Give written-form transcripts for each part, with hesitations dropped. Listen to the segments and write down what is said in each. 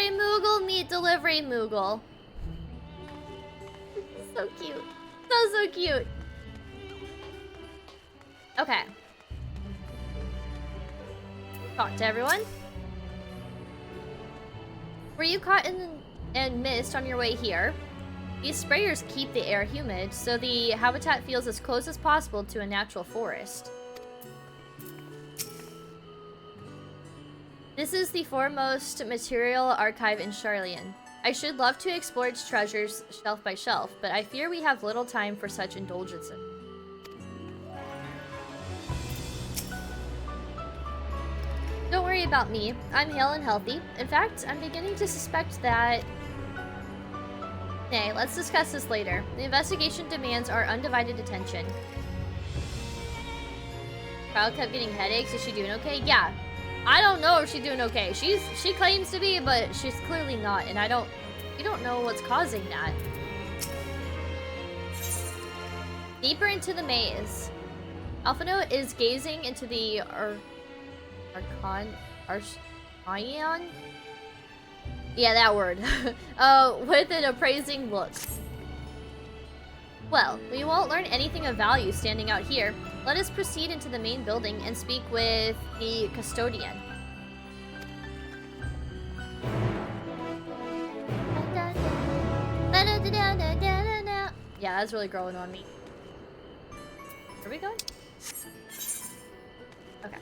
Delivery Moogle meet Delivery Moogle. So cute. So cute. Okay. Talk to everyone. Were you caught in mist on your way here? These sprayers keep the air humid, so the habitat feels as close as possible to a natural forest. This is the foremost material archive in Hydaelyn. I should love to explore its treasures shelf by shelf, but I fear we have little time for such indulgences. Don't worry about me. I'm hale and healthy. In fact, I'm beginning to suspect that... Nay, let's discuss this later. The investigation demands our undivided attention. Child kept getting headaches. Is she doing okay? Yeah. I don't know if she's doing okay. She claims to be, but she's clearly not, and we don't know what's causing that. Deeper into the maze. Alphino is gazing into the Archon? Yeah, that word. With an appraising look. Well, we won't learn anything of value standing out here. Let us proceed into the main building and speak with the custodian. Yeah, that's really growing on me. Where are we going? Okay.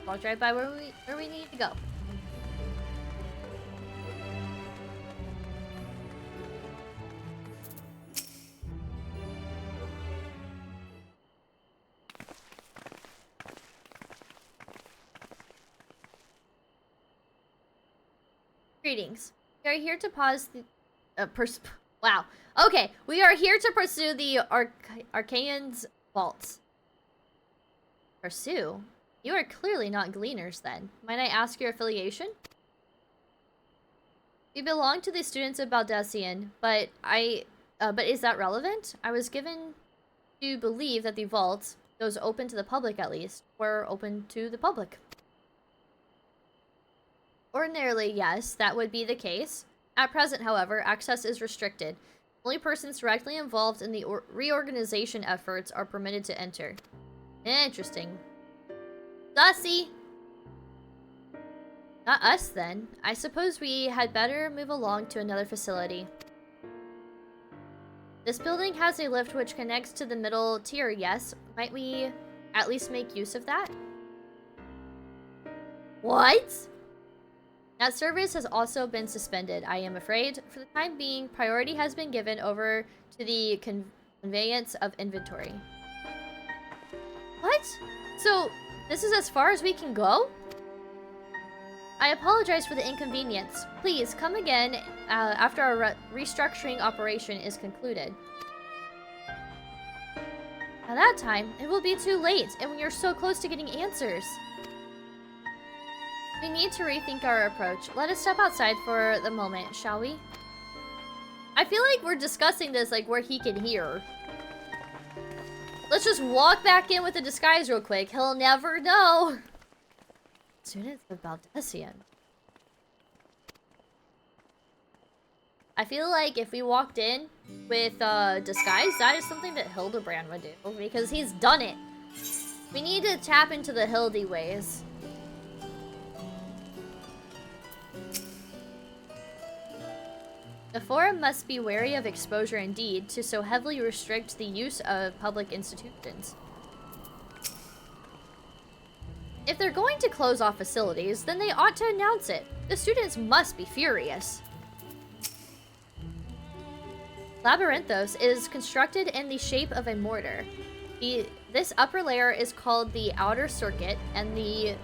Walked right by where we need to go. Greetings. We are here to pause the wow. Okay, we are here to pursue the Archaean's vaults. Pursue? You are clearly not gleaners, then. Might I ask your affiliation? We belong to the students of Baldesion, but is that relevant? I was given to believe that the vaults, those open to the public at least, were open to the public. Ordinarily, yes, that would be the case. At present, however, access is restricted. Only persons directly involved in the reorganization efforts are permitted to enter. Interesting. Sussy! Not us, then. I suppose we had better move along to another facility. This building has a lift which connects to the middle tier, yes? Might we at least make use of that? What? That service has also been suspended, I am afraid. For the time being, priority has been given over to the conveyance of inventory. What? So, this is as far as we can go? I apologize for the inconvenience. Please, come again after our restructuring operation is concluded. By that time, it will be too late, and we are so close to getting answers. We need to rethink our approach. Let us step outside for the moment, shall we? I feel like we're discussing this like where he can hear. Let's just walk back in with a disguise real quick. He'll never know. Students of Baldesion. I feel like if we walked in with disguise, that is something that Hildebrand would do because he's done it. We need to tap into the Hildy ways. The Forum must be wary of exposure indeed to so heavily restrict the use of public institutions. If they're going to close off facilities, then they ought to announce it. The students must be furious. Labyrinthos is constructed in the shape of a mortar. This upper layer is called the outer circuit, and the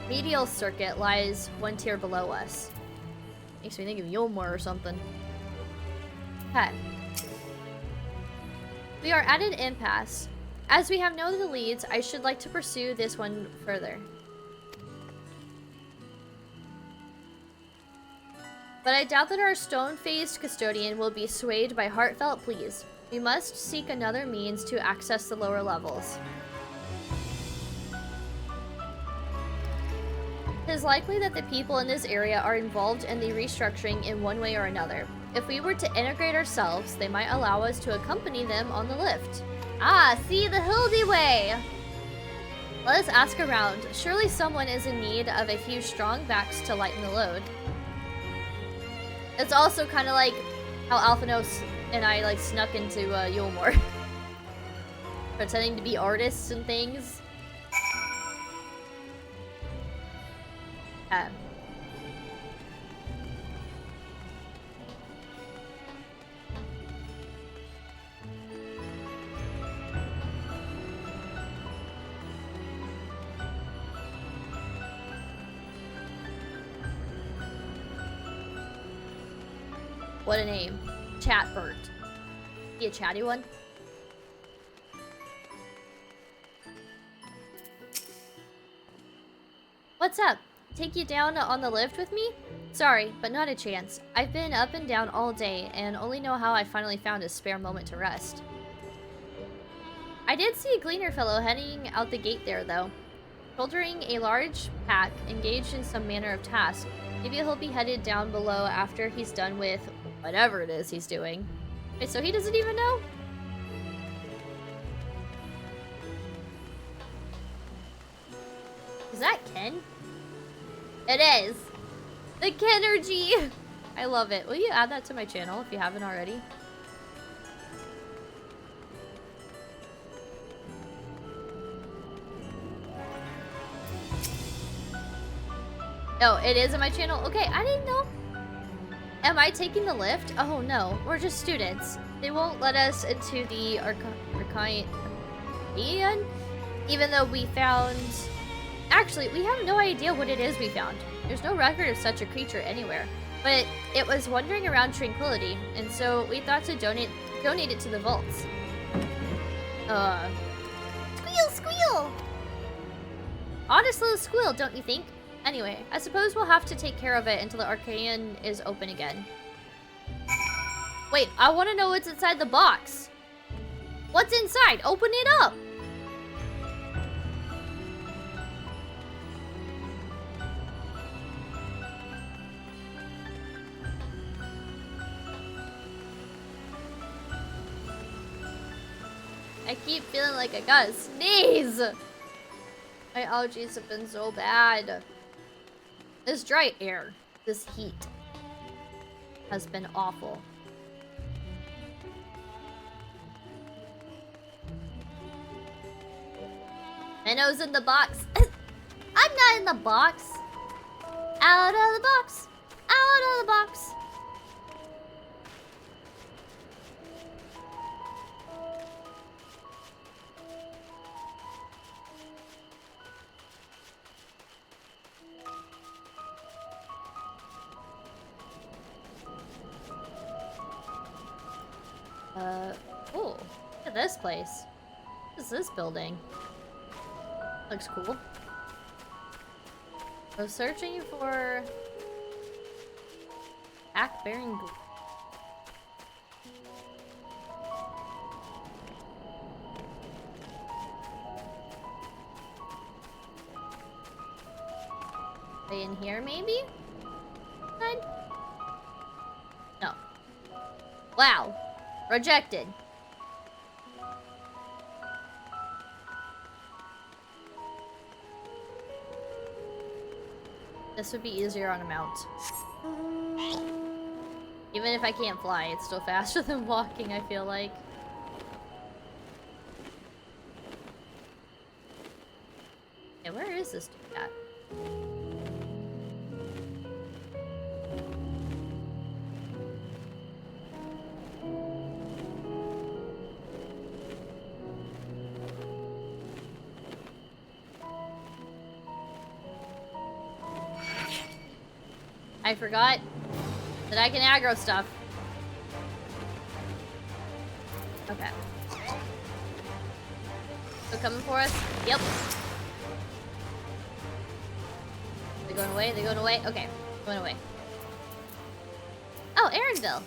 medial circuit lies one tier below us. Makes me think of Yulmore or something. Okay. We are at an impasse. As we have no the leads, I should like to pursue this one further. But I doubt that our stone-faced custodian will be swayed by heartfelt pleas. We must seek another means to access the lower levels. It is likely that the people in this area are involved in the restructuring in one way or another. If we were to integrate ourselves, they might allow us to accompany them on the lift. Ah, see the Hildy way! Let us ask around. Surely someone is in need of a few strong backs to lighten the load. It's also kind of like how Alphanos and I like snuck into Yulmore. Pretending to be artists and things. What a name. Chatbert. Be a chatty one? What's up? Take you down on the lift with me? Sorry, but not a chance. I've been up and down all day and only know how I finally found a spare moment to rest. I did see a gleaner fellow heading out the gate there, though. Shouldering a large pack, engaged in some manner of task. Maybe he'll be headed down below after he's done with whatever it is he's doing. Wait, so he doesn't even know? Is that Ken? It is! The Kenergy! I love it. Will you add that to my channel if you haven't already? Oh, it is in my channel? Okay, I didn't know. Am I taking the lift? Oh no, we're just students. They won't let us into the Archaean, even though we found... Actually, we have no idea what it is we found. There's no record of such a creature anywhere. But it was wandering around Tranquility, and so we thought to donate it to the vaults. Squeal, squeal! Honest little squeal, don't you think? Anyway, I suppose we'll have to take care of it until the Archaean is open again. Wait, I want to know what's inside the box. What's inside? Open it up! I keep feeling like I gotta sneeze! My allergies have been so bad. This dry air, this heat, has been awful. Minnows in the box. I'm not in the box. Out of the box. Out of the box. Oh, look at this place. What is this building? Looks cool. I was searching for back-bearing glue. Are they in here, maybe? No. Wow. Rejected. This would be easier on a mount. Even if I can't fly, it's still faster than walking, I feel like. Okay, where is this dude at? I forgot that I can aggro stuff. Okay. They're coming for us? Yep. They're going away? They're going away? Okay. Going away. Oh, Erinville.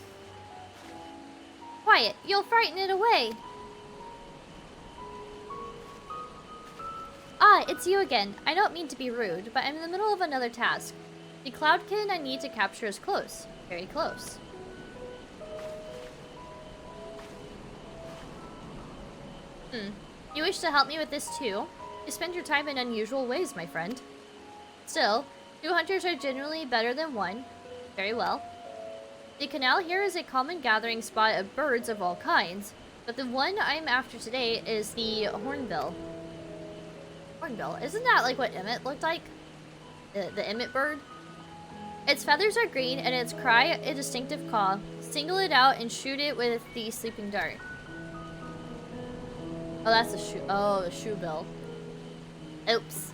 Quiet, you'll frighten it away. Ah, it's you again. I don't mean to be rude, but I'm in the middle of another task. The cloudkin I need to capture is close. Very close. You wish to help me with this too? You spend your time in unusual ways, my friend. Still, 2 hunters are generally better than 1. Very well. The canal here is a common gathering spot of birds of all kinds, but the one I'm after today is the hornbill. Hornbill? Isn't that like what Emmet looked like? The Emmet bird? Its feathers are green and its cry a distinctive caw. Single it out and shoot it with the sleeping dart. Oh, that's the shoebill. Oops.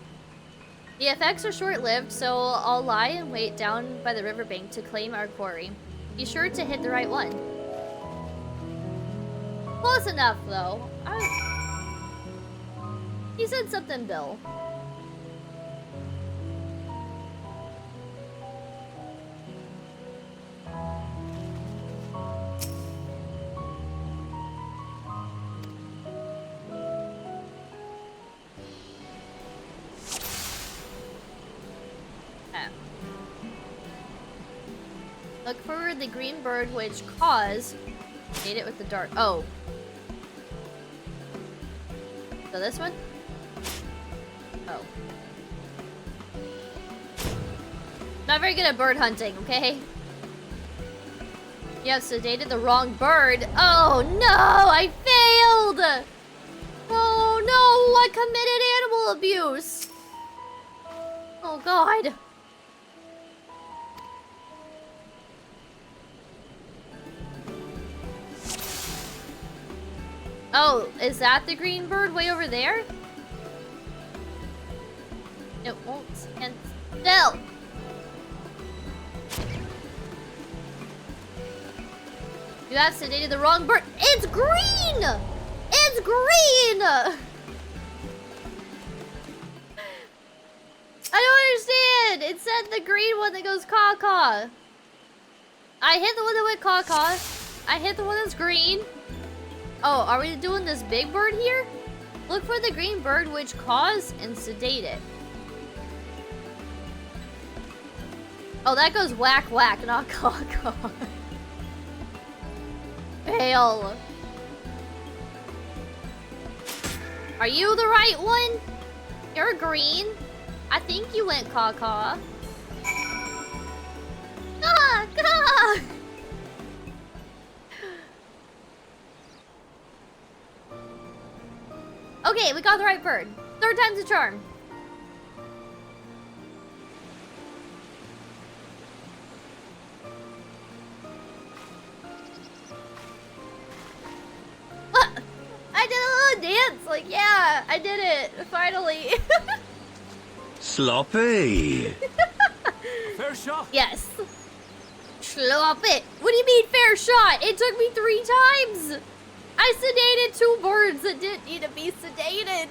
The effects are short-lived, so I'll lie and wait down by the riverbank to claim our quarry. Be sure to hit the right one. Close enough, though. He said something, Bill. Look for the green bird which caws. Hit it with the dart. Oh. So this one? Oh. Not very good at bird hunting, okay? You have sedated the wrong bird. Oh no! I failed! Oh no! I committed animal abuse! Oh god. Oh, is that the green bird way over there? It won't stand still. You have sedated the wrong bird. It's green! It's green! I don't understand. It said the green one that goes caw-caw. I hit the one that went caw-caw. I hit the one that's green. Oh, are we doing this big bird here? Look for the green bird which caws and sedate it. Oh, that goes whack whack, not caw caw. Fail. Are you the right one? You're green. I think you went caw caw. Caw caw. Okay, we got the right bird. 3rd time's a charm. I did a little dance. Like, yeah, I did it. Finally. Sloppy. Fair shot. Yes. Slop it. What do you mean fair shot? It took me 3 times. I sedated 2 birds that didn't need to be sedated.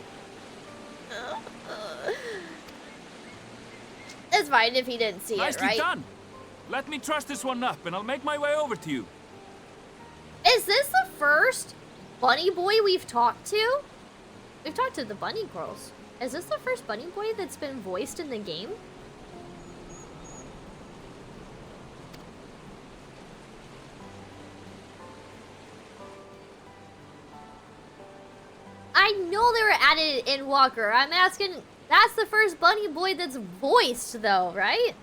It's fine if he didn't see Nicely it, right? done. Let me truss this one up and I'll make my way over to you. Is this the first bunny boy we've talked to? We've talked to the bunny girls. Is this the first bunny boy that's been voiced in the game? I know they were added in Endwalker. I'm asking, that's the first bunny boy that's voiced though, right?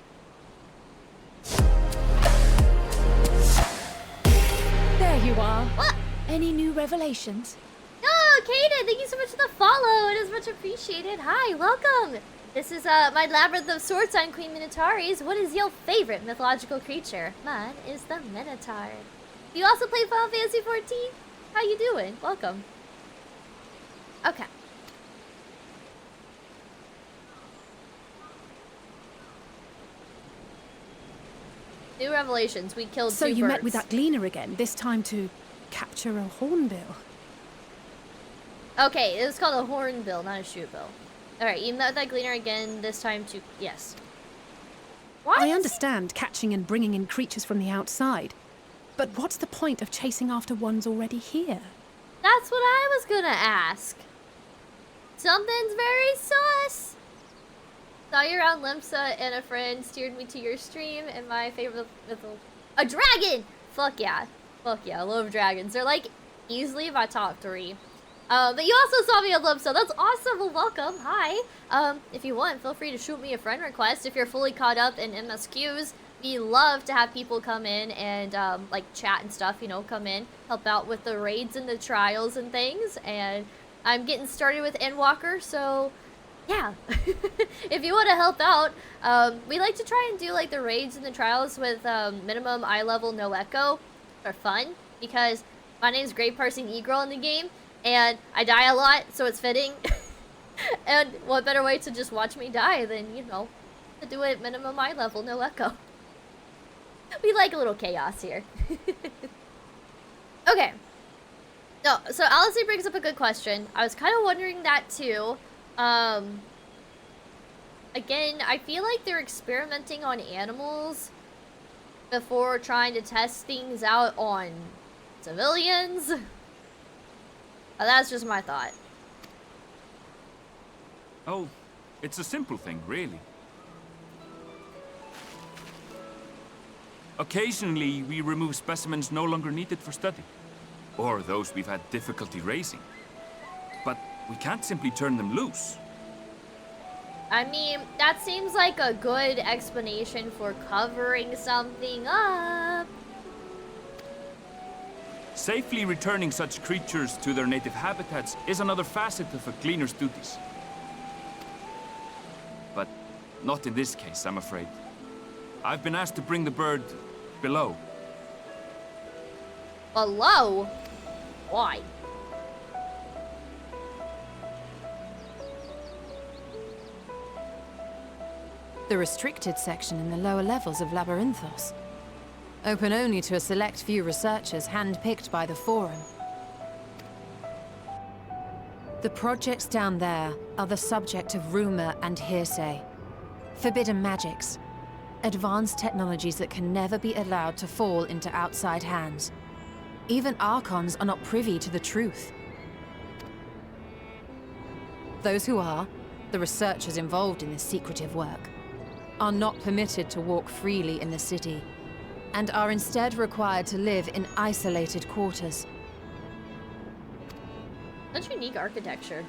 There you are. What? Any new revelations? Oh, Kaden, thank you so much for the follow. It is much appreciated. Hi, welcome. This is my Labyrinth of Swords on Queen Minotaurs. What is your favorite mythological creature? Mine is the Minotaur. You also play Final Fantasy 14? How you doing? Welcome. Okay. New revelations. We killed 2 So you birds. met with that gleaner again, this time to capture a hornbill. Okay, it was called a hornbill, not a shoebill. Alright, you met with that gleaner again, this time to... Yes. What? I understand catching and bringing in creatures from the outside. But what's the point of chasing after ones already here? That's what I was gonna ask. Something's very sus. Saw you around Limsa and a friend steered me to your stream and my favorite mythical... A dragon! Fuck yeah. Fuck yeah, I love dragons. They're like easily my top 3. But you also saw me on Limsa. That's awesome. Well, welcome. Hi. If you want, feel free to shoot me a friend request if you're fully caught up in MSQs. We love to have people come in and like chat and stuff, you know, come in, help out with the raids and the trials and things. And I'm getting started with Endwalker, so yeah. If you want to help out, we like to try and do like the raids and the trials with minimum eye level, no echo for fun, because my name's Great Parsing E-Girl in the game, and I die a lot, so it's fitting. And what better way to just watch me die than, you know, to do it minimum eye level, no echo. We like a little chaos here. Okay. No, so Alice brings up a good question. I was kind of wondering that too. Again, I feel like they're experimenting on animals before trying to test things out on civilians. That's just my thought. Oh, it's a simple thing, really. Occasionally, we remove specimens no longer needed for study, or those we've had difficulty raising. But we can't simply turn them loose. I mean, that seems like a good explanation for covering something up. Safely returning such creatures to their native habitats is another facet of a cleaner's duties. But not in this case, I'm afraid. I've been asked to bring the bird below. Below? Why? The restricted section in the lower levels of Labyrinthos. Open only to a select few researchers handpicked by the Forum. The projects down there are the subject of rumor and hearsay. Forbidden magics. Advanced technologies that can never be allowed to fall into outside hands. Even Archons are not privy to the truth. Those who are, the researchers involved in this secretive work, are not permitted to walk freely in the city, and are instead required to live in isolated quarters. Such unique architecture.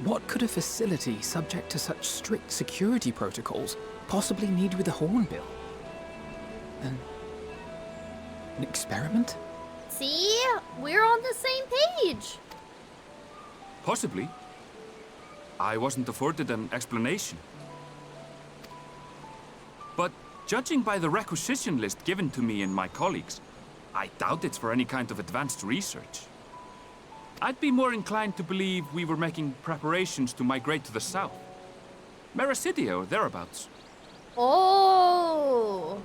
What could a facility subject to such strict security protocols possibly need with a hornbill? An experiment? See? We're on the same page. Possibly. I wasn't afforded an explanation. But judging by the requisition list given to me and my colleagues, I doubt it's for any kind of advanced research. I'd be more inclined to believe we were making preparations to migrate to the south. Mericidia or thereabouts. Oh.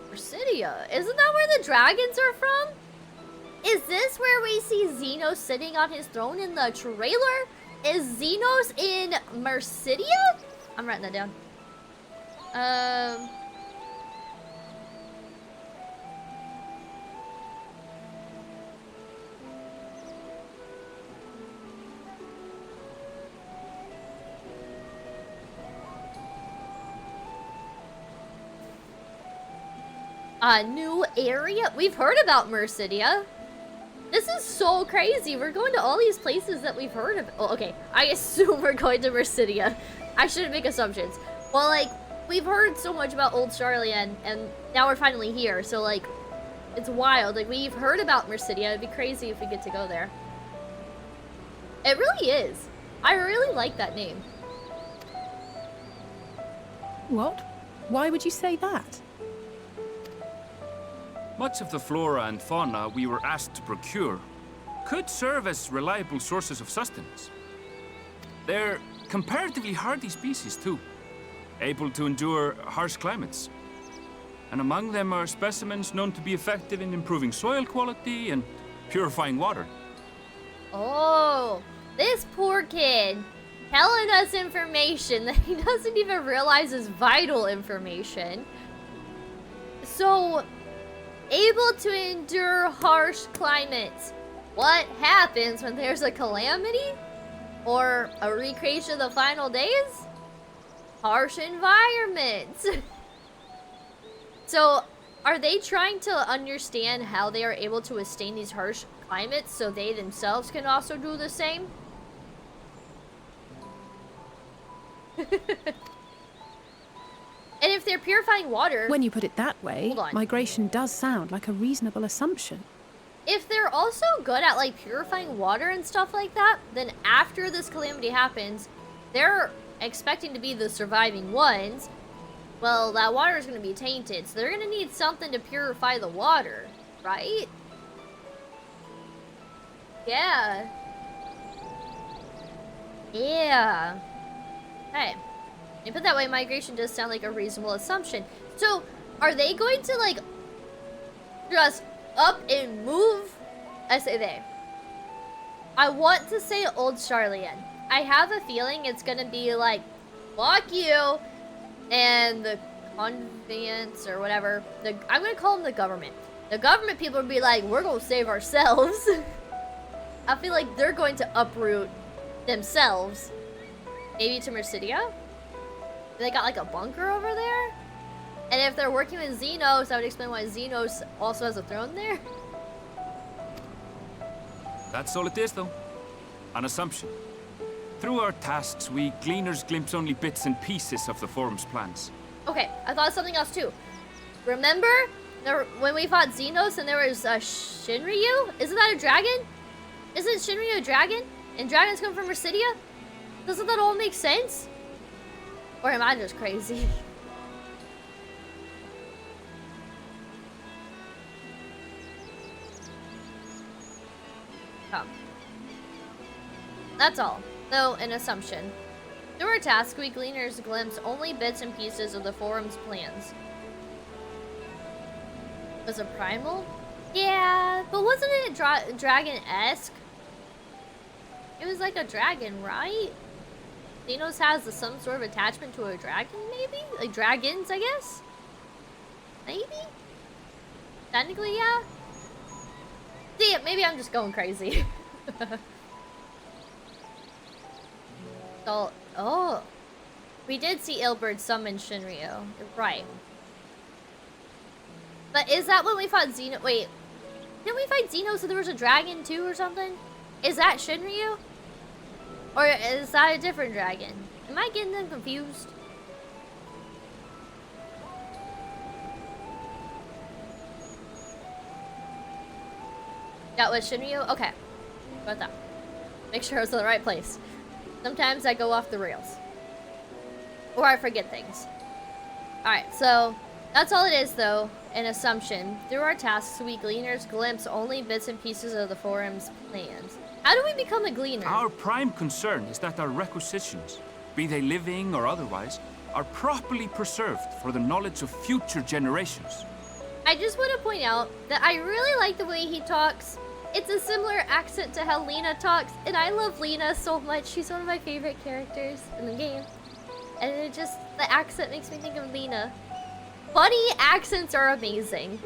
Mericidia. Isn't that where the dragons are from? Is this where we see Xenos sitting on his throne in the trailer? Is Xenos in Mericidia? I'm writing that down. A new area? We've heard about Mericidia. This is so crazy. We're going to all these places that we've heard of. Oh, okay. I assume we're going to Mericidia. I shouldn't make assumptions. Well, like, we've heard so much about Old Charlian, and now we're finally here. So, like, it's wild. Like, we've heard about Mericidia. It'd be crazy if we get to go there. It really is. I really like that name. What? Why would you say that? Much of the flora and fauna we were asked to procure could serve as reliable sources of sustenance. They're comparatively hardy species, too, able to endure harsh climates. And among them are specimens known to be effective in improving soil quality and purifying water. Oh, this poor kid. telling us information that he doesn't even realize is vital information. So, able to endure harsh climates. What happens when there's a calamity? Or a recreation of the final days? Harsh environments. So, are they trying to understand how they are able to withstand these harsh climates so they themselves can also do the same? And if they're purifying water... When you put it that way, Hold on. migration does sound like a reasonable assumption. If they're also good at, like, purifying water and stuff like that, then after this calamity happens, they're expecting to be the surviving ones. Well, that water is going to be tainted, so they're going to need something to purify the water, right? Yeah. Yeah. Hey. You put that way, migration does sound like a reasonable assumption. So, are they going to, like, just up and move? I say they. I want to say old Charlian. I have a feeling it's gonna be like, fuck you, and the convents or whatever. I'm gonna call them the government. The government people will be like, we're gonna save ourselves. I feel like they're going to uproot themselves. Maybe to Mercidia? They got like a bunker over there? And if they're working with Xenos, that would explain why Xenos also has a throne there. That's all it is, though. An assumption. Through our tasks, we gleaners glimpse only bits and pieces of the Forum's plans. Okay, I thought of something else too. Remember when we fought Xenos and there was Shinryu? Isn't that a dragon? Isn't Shinryu a dragon? And dragons come from Mercidia? Doesn't that all make sense? Or am I just crazy? Oh. That's all, though an assumption. Through our task, we gleaners glimpse only bits and pieces of the Forum's plans. Was it primal? Yeah, but wasn't it dragon-esque? It was like a dragon, right? Xenos has some sort of attachment to a dragon, maybe? Like dragons, I guess? Maybe? Technically, yeah? See, maybe I'm just going crazy. So, oh. We did see Ilberd summon Shinryu. You're right. But is that when we fought Xenos? Wait. Didn't we fight Xenos so there was a dragon too or something? Is that Shinryu? Or is that a different dragon? Am I getting them confused? That was Shinryu? Okay. Got that. Make sure I was in the right place. Sometimes I go off the rails. Or I forget things. Alright, so that's all it is though, an assumption. Through our tasks, we gleaners glimpse only bits and pieces of the Forum's plans. How do we become a gleaner? Our prime concern is that our requisitions, be they living or otherwise, are properly preserved for the knowledge of future generations. I just want to point out that I really like the way he talks. It's a similar accent to how Lena talks, and I love Lena so much. She's one of my favorite characters in the game. And it just, the accent makes me think of Lena. Funny accents are amazing.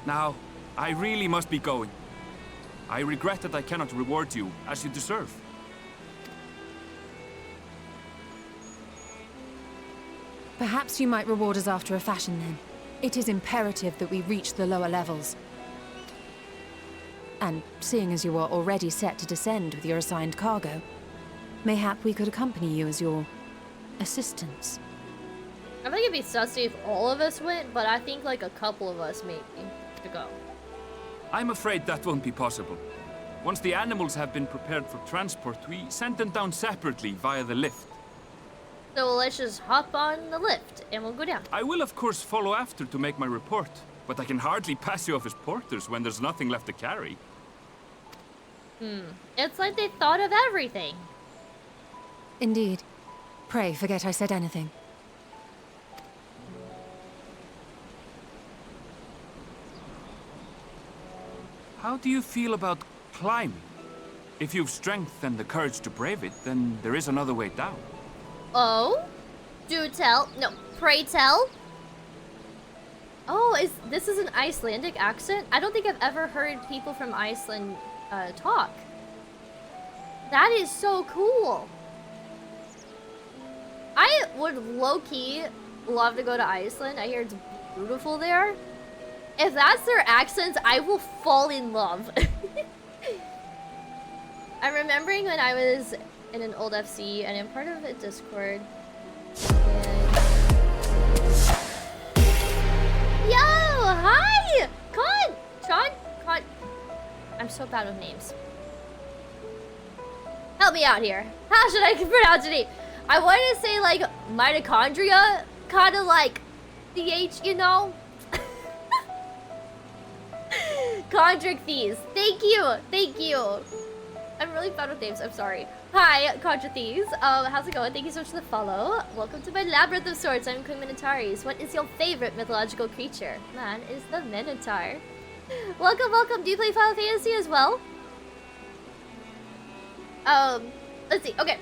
Now, I really must be going. I regret that I cannot reward you as you deserve. Perhaps you might reward us after a fashion then. It is imperative that we reach the lower levels. And seeing as you are already set to descend with your assigned cargo, mayhap we could accompany you as your assistants. I think it'd be sussy if all of us went, but I think like a couple of us maybe to go. I'm afraid that won't be possible. Once the animals have been prepared for transport, we send them down separately via the lift. So let's just hop on the lift and we'll go down. I will of course follow after to make my report, but I can hardly pass you off as porters when there's nothing left to carry. It's like they thought of everything. Indeed. Pray forget I said anything. How do you feel about climbing? If you've strength and the courage to brave it, then there is another way down. Oh? Do tell. No, pray tell. Oh, this is an Icelandic accent? I don't think I've ever heard people from Iceland talk. That is so cool. I would low-key love to go to Iceland. I hear it's beautiful there. If that's their accents, I will fall in love. I'm remembering when I was in an old FC and I'm part of a Discord. And... Yo, hi! Con. I'm so bad with names. Help me out here. How should I pronounce your name? I want to say like mitochondria, kind of like CH, you know? Condric Thieves. Thank you. I'm really bad with names, I'm sorry. Hi, Condric Thieves. How's it going? Thank you so much for the follow. Welcome to my Labyrinth of Swords. I'm Queen Minotaurs. What is your favorite mythological creature? Mine is the Minotaur. Welcome. Do you play Final Fantasy as well? Let's see. Okay.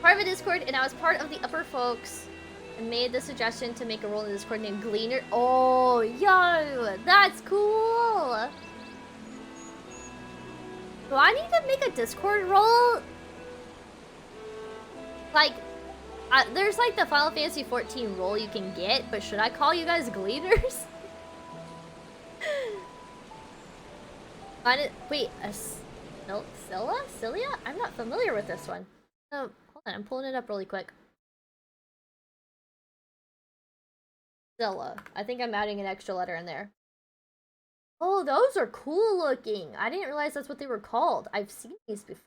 Part of a Discord, and I was part of the upper folks and made the suggestion to make a role in the Discord named Gleaner. Oh, yo, that's cool. Do I need to make a Discord role? Like, there's like the Final Fantasy 14 role you can get, but should I call you guys Gleaners? Wait, Cilia? I'm not familiar with this one. Oh, hold on, I'm pulling it up really quick. Zilla. I think I'm adding an extra letter in there. Oh, those are cool looking. I didn't realize that's what they were called. I've seen these before.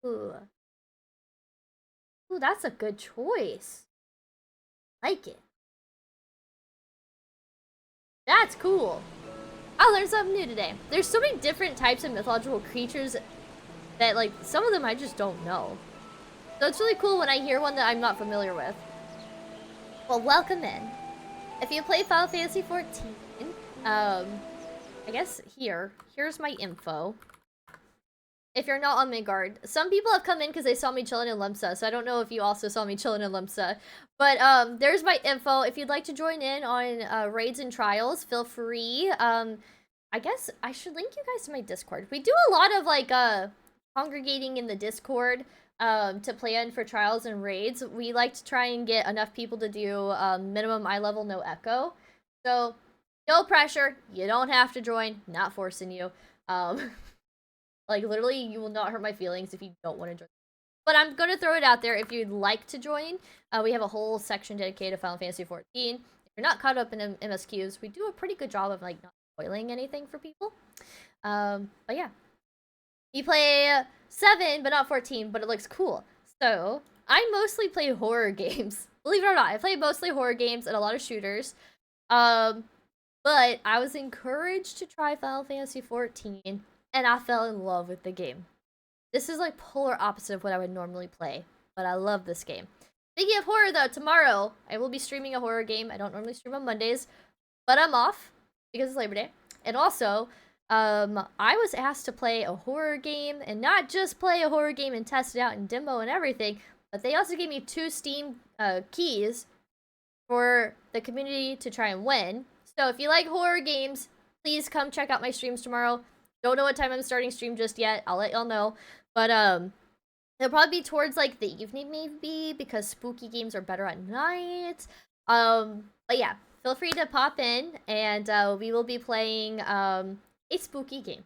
Ooh, that's a good choice. Like it. That's cool. I learned something new today. There's so many different types of mythological creatures that, like, some of them I just don't know. So it's really cool when I hear one that I'm not familiar with. Well, welcome in. If you play Final Fantasy 14, I guess here's my info. If you're not on Midgard, some people have come in because they saw me chilling in Lemsa, so I don't know if you also saw me chilling in Lemsa. But there's my info. If you'd like to join in on raids and trials, feel free. I guess I should link you guys to my Discord. We do a lot of like congregating in the Discord to plan for trials and raids. We like to try and get enough people to do minimum eye level, no echo. So no pressure. You don't have to join. Not forcing you. Like, literally, you will not hurt my feelings if you don't want to join. But I'm going to throw it out there if you'd like to join. We have a whole section dedicated to Final Fantasy 14. If you're not caught up in MSQs, we do a pretty good job of, like, not spoiling anything for people. But yeah. You play 7, but not 14, but it looks cool. So, I mostly play horror games. Believe it or not, I play mostly horror games and a lot of shooters. But I was encouraged to try Final Fantasy 14. And I fell in love with the game. This is like polar opposite of what I would normally play, but I love this game. Speaking of horror though, tomorrow I will be streaming a horror game. I don't normally stream on Mondays, but I'm off because it's Labor Day. And also, I was asked to play a horror game, and not just play a horror game and test it out in demo and everything, but they also gave me 2 Steam keys for the community to try and win. So if you like horror games, please come check out my streams tomorrow. Don't know what time I'm starting stream just yet. I'll let y'all know. But it'll probably be towards like the evening maybe, because spooky games are better at night. But yeah, feel free to pop in, and we will be playing a spooky game.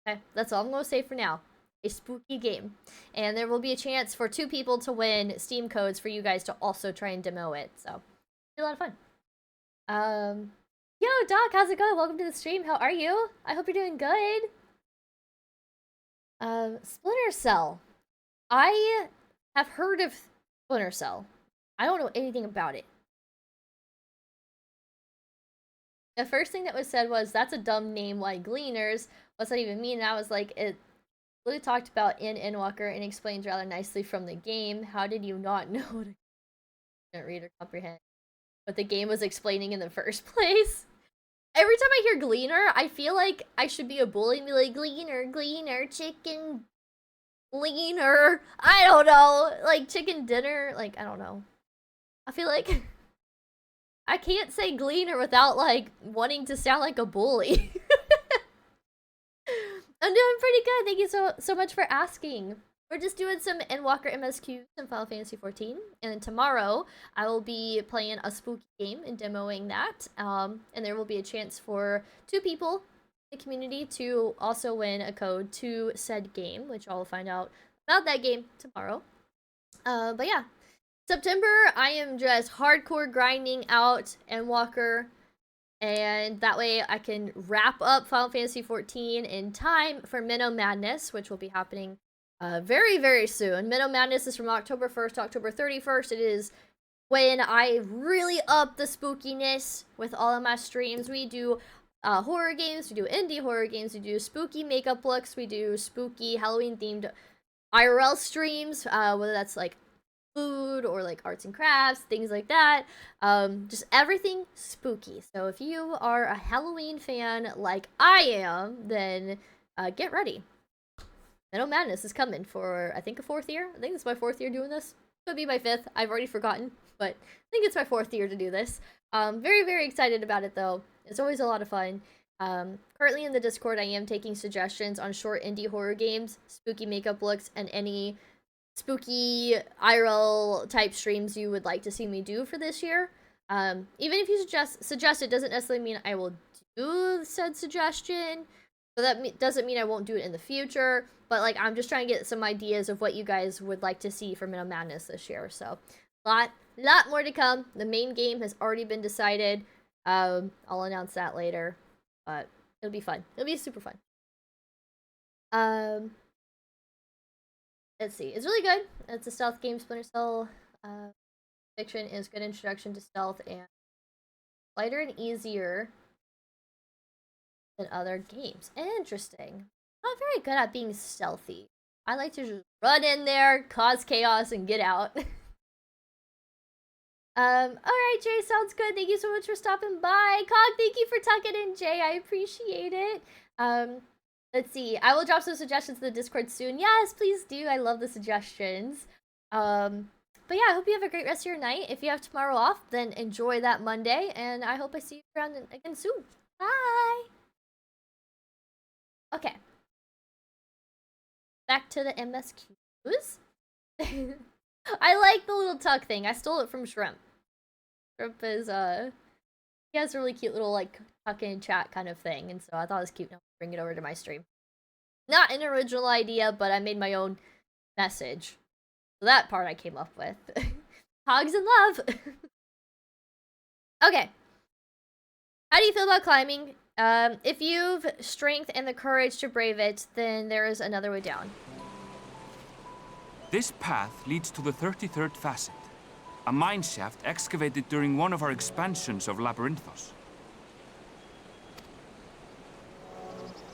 Okay, that's all I'm gonna say for now. A spooky game. And there will be a chance for 2 people to win Steam codes for you guys to also try and demo it. So it'll be a lot of fun. Yo, Doc, how's it going? Welcome to the stream. How are you? I hope you're doing good. Splinter Cell. I have heard of Splinter Cell. I don't know anything about it. The first thing that was said was, that's a dumb name like Gleaners. What's that even mean? And I was like, it really talked about in Endwalker and explains rather nicely from the game. How did you not know to read or comprehend what the game was explaining in the first place? Every time I hear Gleaner, I feel like I should be a bully and be like, Gleaner, Gleaner, chicken, Gleaner. I don't know. Like, chicken dinner. Like, I don't know. I feel like I can't say Gleaner without, like, wanting to sound like a bully. I'm doing pretty good. Thank you so much for asking. We're just doing some Endwalker MSQs in Final Fantasy XIV, and then tomorrow I will be playing a spooky game and demoing that. And there will be a chance for 2 people in the community to also win a code to said game, which I'll find out about that game tomorrow. But yeah, September I am just hardcore grinding out Endwalker. And that way I can wrap up Final Fantasy XIV in time for Minnow Madness, which will be happening very, very soon. Minnow Madness is from October 1st to October 31st. It is when I really up the spookiness with all of my streams. We do horror games, we do indie horror games, we do spooky makeup looks, we do spooky Halloween-themed IRL streams, whether that's like food or like arts and crafts, things like that. Just everything spooky. So if you are a Halloween fan like I am, then get ready. Minnow Madness is coming for, I think, a 4th year. I think it's my 4th year doing this. Could be my 5th. I've already forgotten, but I think it's my 4th year to do this. Very, very excited about it though. It's always a lot of fun. Currently in the Discord, I am taking suggestions on short indie horror games, spooky makeup looks, and any spooky IRL type streams you would like to see me do for this year. Even if you suggest it doesn't necessarily mean I will do said suggestion. So that doesn't mean I won't do it in the future. But like I'm just trying to get some ideas of what you guys would like to see for Minnow Madness this year. So lot more to come. The main game has already been decided. I'll announce that later. But it'll be fun. It'll be super fun. Let's see. It's really good. It's a stealth game. Splinter Cell Fiction is good introduction to stealth and lighter and easier than other games. Interesting. I'm not very good at being stealthy. I like to just run in there, cause chaos, and get out. Alright, Jay, sounds good. Thank you so much for stopping by. Cog, thank you for tucking in, Jay. I appreciate it. Let's see. I will drop some suggestions in the Discord soon. Yes, please do. I love the suggestions. But yeah, I hope you have a great rest of your night. If you have tomorrow off, then enjoy that Monday, and I hope I see you around again soon. Bye! Okay. Back to the MSQs. I like the little tuck thing. I stole it from Shrimp. Shrimp is, he has a really cute little, like, tuck-in chat kind of thing, and so I thought it was cute to bring it over to my stream. Not an original idea, but I made my own message. So that part I came up with. Hogs in love! Okay. How do you feel about climbing? If you've strength and the courage to brave it, then there is another way down. This path leads to the 33rd facet, a mineshaft excavated during one of our expansions of Labyrinthos.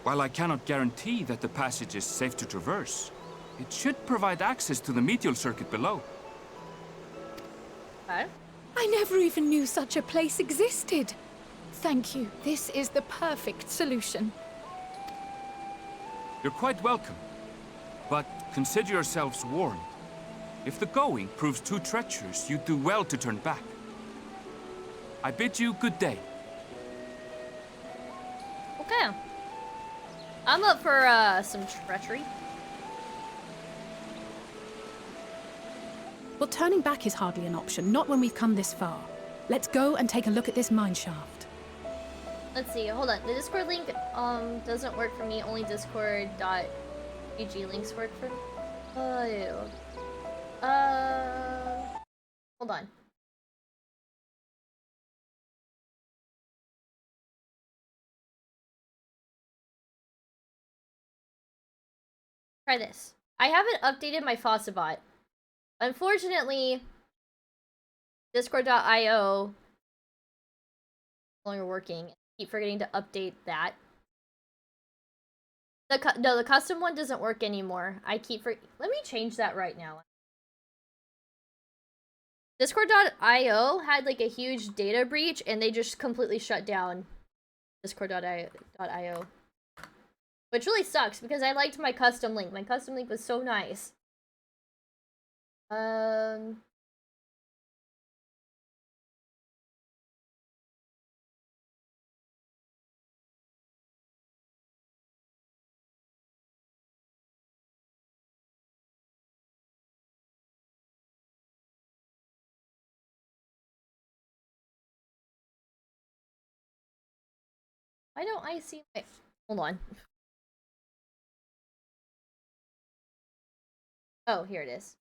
While I cannot guarantee that the passage is safe to traverse, it should provide access to the medial circuit below. Okay. I never even knew such a place existed. Thank you. This is the perfect solution. You're quite welcome, but consider yourselves warned. If the going proves too treacherous, you'd do well to turn back. I bid you good day. Okay. I'm up for some treachery. Well, turning back is hardly an option, not when we've come this far. Let's go and take a look at this mine shaft. Let's see, hold on. The Discord link doesn't work for me. Only discord.gg links work for me. Hold on. Try this. I haven't updated my Fossabot. Unfortunately, discord.io no longer working. I keep forgetting to update that. No, the custom one doesn't work anymore. Let me change that right now. Discord.io had like a huge data breach and they just completely shut down discord.io. Which really sucks because I liked my custom link. My custom link was so nice. Why don't I see my... Hold on. Oh, here it is.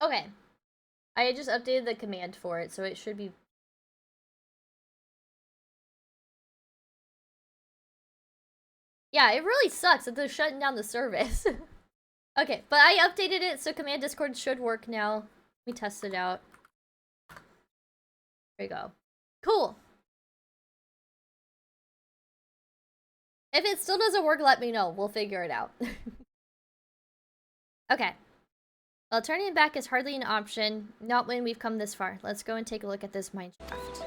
Okay. I just updated the command for it, so it should be... Yeah, it really sucks that they're shutting down the service. Okay, but I updated it, so command Discord should work now. Let me test it out. There you go. Cool. If it still doesn't work, let me know. We'll figure it out. Okay. Well, turning it back is hardly an option. Not when we've come this far. Let's go and take a look at this mine shaft.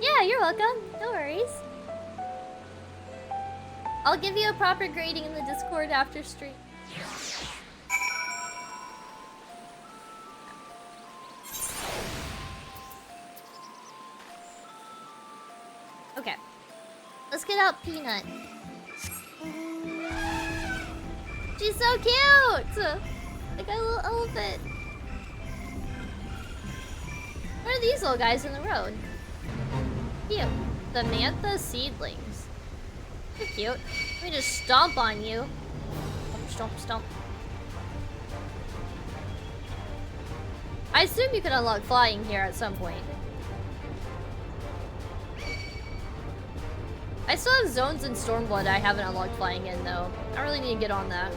Yeah, you're welcome. No worries. I'll give you a proper grading in the Discord after stream. Okay. Let's get out Peanut. She's so cute! Like a little elephant. What are these little guys in the road? Cute. The Mantha seedlings. They're cute. Let me just stomp on you. Stomp, stomp. I assume you can unlock flying here at some point. I still have zones in Stormblood I haven't unlocked flying in, though. I really need to get on that.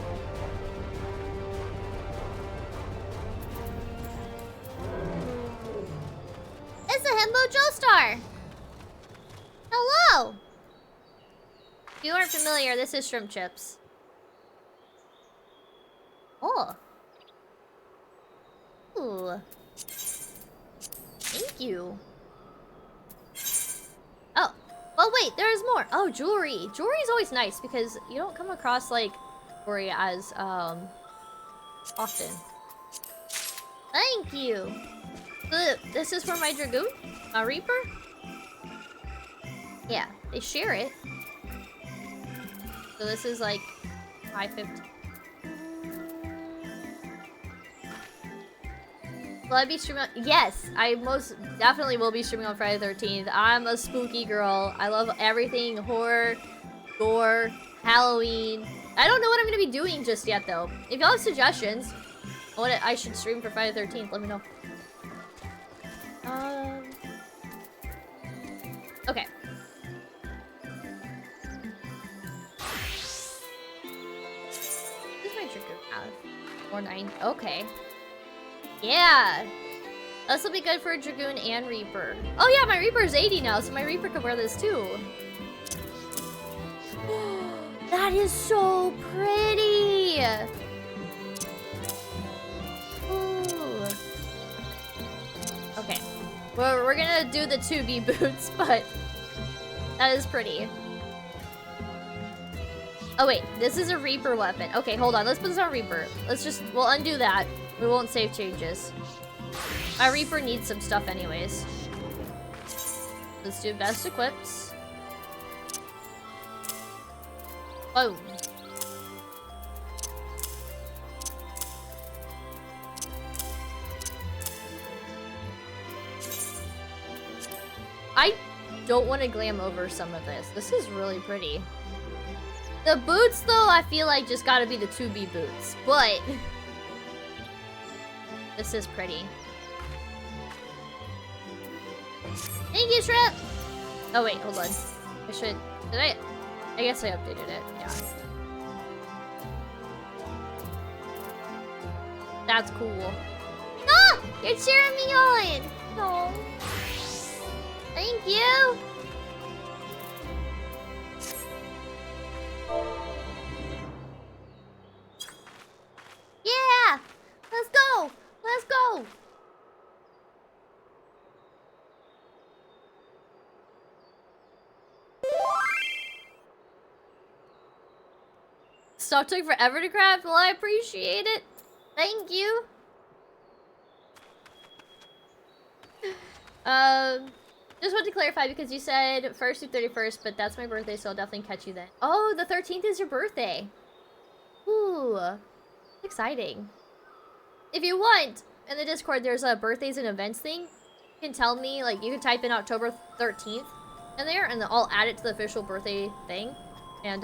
It's a Himbo Joestar! Hello! If you aren't familiar, this is shrimp chips. Oh. Ooh. Thank you. Oh. Well, wait, there's more. Oh, jewelry. Jewelry is always nice because you don't come across, like, jewelry as, often. Thank you. This is for my Dragoon? A Reaper? Yeah, they share it. So this is, like, 550. Will I be streaming? Yes, I most definitely will be streaming on Friday the 13th. I'm a spooky girl. I love everything horror, gore, Halloween. I don't know what I'm gonna be doing just yet, though. If y'all have suggestions on what I should stream for Friday the 13th, let me know. Okay. What does my trigger have? 4-9. Okay. Yeah! This will be good for a Dragoon and Reaper. Oh yeah, my Reaper is 80 now, so my Reaper could wear this too. That is so pretty! Ooh. Okay. Well, we're gonna do the 2B boots, but that is pretty. Oh wait, this is a Reaper weapon. Okay, hold on, let's put this on Reaper. We'll undo that. We won't save changes. My Reaper needs some stuff anyways. Let's do best equipped. Oh. I don't want to glam over some of this. This is really pretty. The boots, though, I feel like just gotta be the 2B boots. But this is pretty. Thank you, Shrimp! Oh, wait, hold on. Did I... I guess I updated it, yeah. That's cool. Ah! You're cheering me on! No. Thank you! Yeah! Let's go! Let's go! Stuff took forever to craft. Well, I appreciate it. Thank you. Just want to clarify because you said 1st through 31st, but that's my birthday, so I'll definitely catch you then. Oh, the 13th is your birthday. Ooh, exciting. If you want, in the Discord, there's a birthdays and events thing. You can tell me, like, you can type in October 13th in there, and then I'll add it to the official birthday thing. And,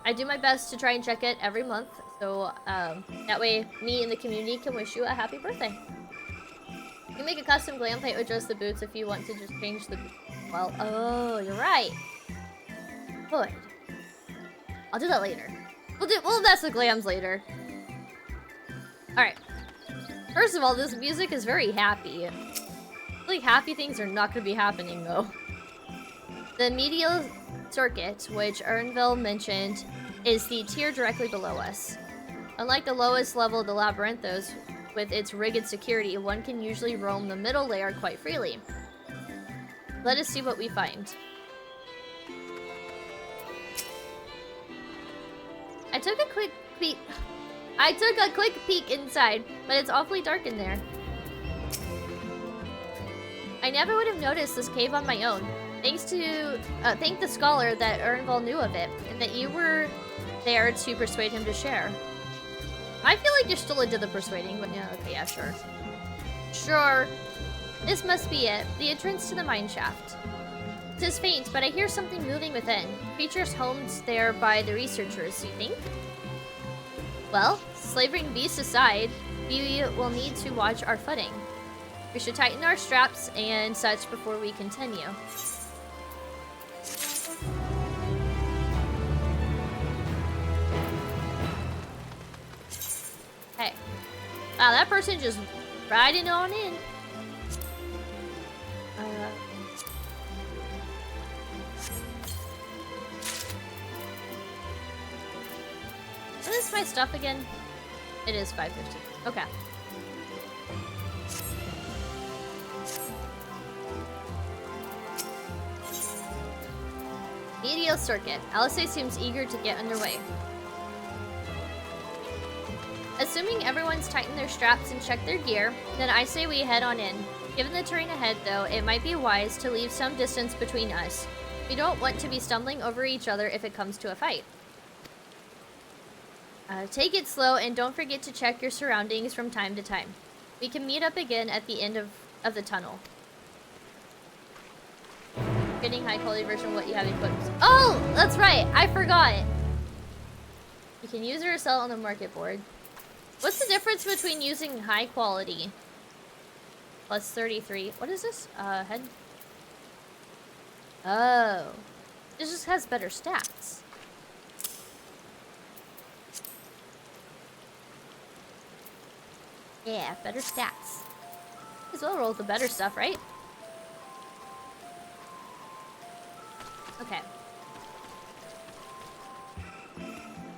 I do my best to try and check it every month, so, that way me and the community can wish you a happy birthday. You can make a custom glam plate with just the boots if you want to just change the boots. Well, oh, you're right. Good. I'll do that later. We'll mess with glams later. Alright. First of all, this music is very happy. Like, happy things are not gonna be happening, though. The medial circuit, which Ernville mentioned, is the tier directly below us. Unlike the lowest level of the Labyrinthos, with its rigged security, one can usually roam the middle layer quite freely. Let us see what we find. I took a quick peek inside, but it's awfully dark in there. I never would have noticed this cave on my own. Thank the scholar that Ernville knew of it, and that you were there to persuade him to share. I feel like you're still into the persuading, but yeah, okay, yeah, sure. Sure. This must be it. The entrance to the mine shaft. 'Tis faint, but I hear something moving within. Creatures homed there by the researchers, you think? Well, slavering beasts aside, we will need to watch our footing. We should tighten our straps and such before we continue. Hey. Wow, that person just riding on in. What is my stuff again? It is 550. Okay. Medial circuit. Alice seems eager to get underway. Assuming everyone's tightened their straps and checked their gear, then I say we head on in. Given the terrain ahead, though, it might be wise to leave some distance between us. We don't want to be stumbling over each other if it comes to a fight. Take it slow and don't forget to check your surroundings from time to time. We can meet up again at the end of the tunnel. Getting high quality version of what you have equipped. Oh, that's right. I forgot. You can use it or sell it on the market board. What's the difference between using high quality plus 33? What is this? Head. Oh, it just has better stats. Yeah, better stats. As well roll with the better stuff, right? Okay.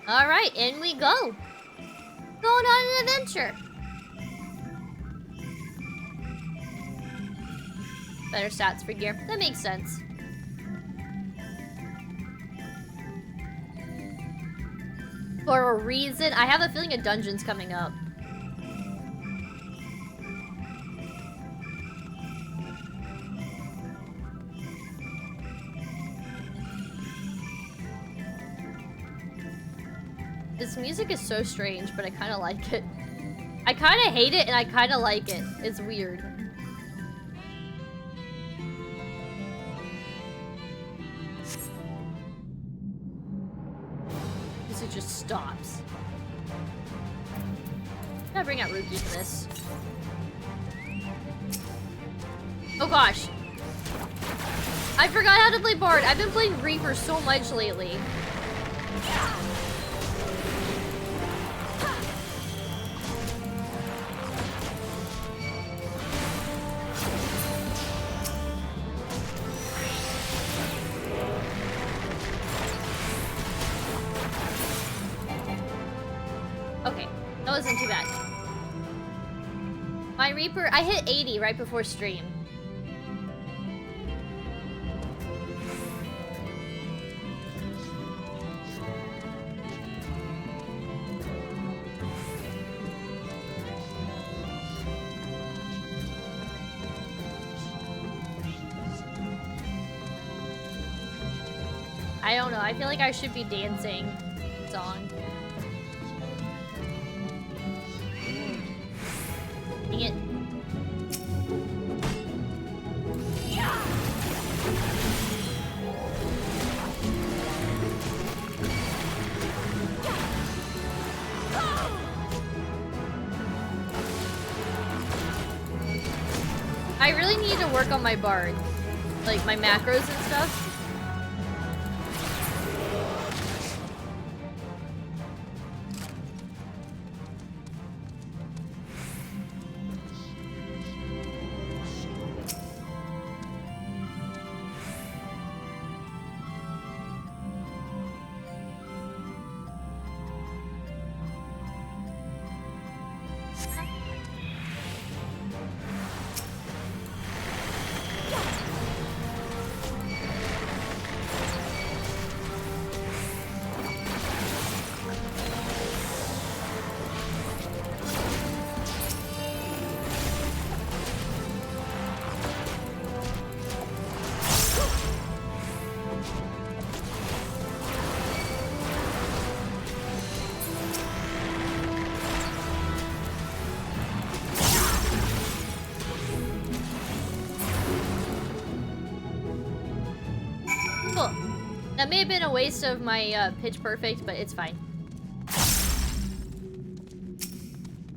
Alright, in we go. Going on an adventure. Better stats for gear. That makes sense. For a reason. I have a feeling a dungeon's coming up. This music is so strange, but I kind of like it. I kind of hate it, and I kind of like it. It's weird. Music just stops. Gotta bring out Ruki for this. Oh gosh. I forgot how to play Bard. I've been playing Reaper so much lately. Okay, that wasn't too bad. My Reaper, I hit 80 right before stream. I don't know, I feel like I should be dancing song. Dang it. I really need to work on my Bard. Like my macros and stuff. That may have been a waste of my pitch perfect, but it's fine.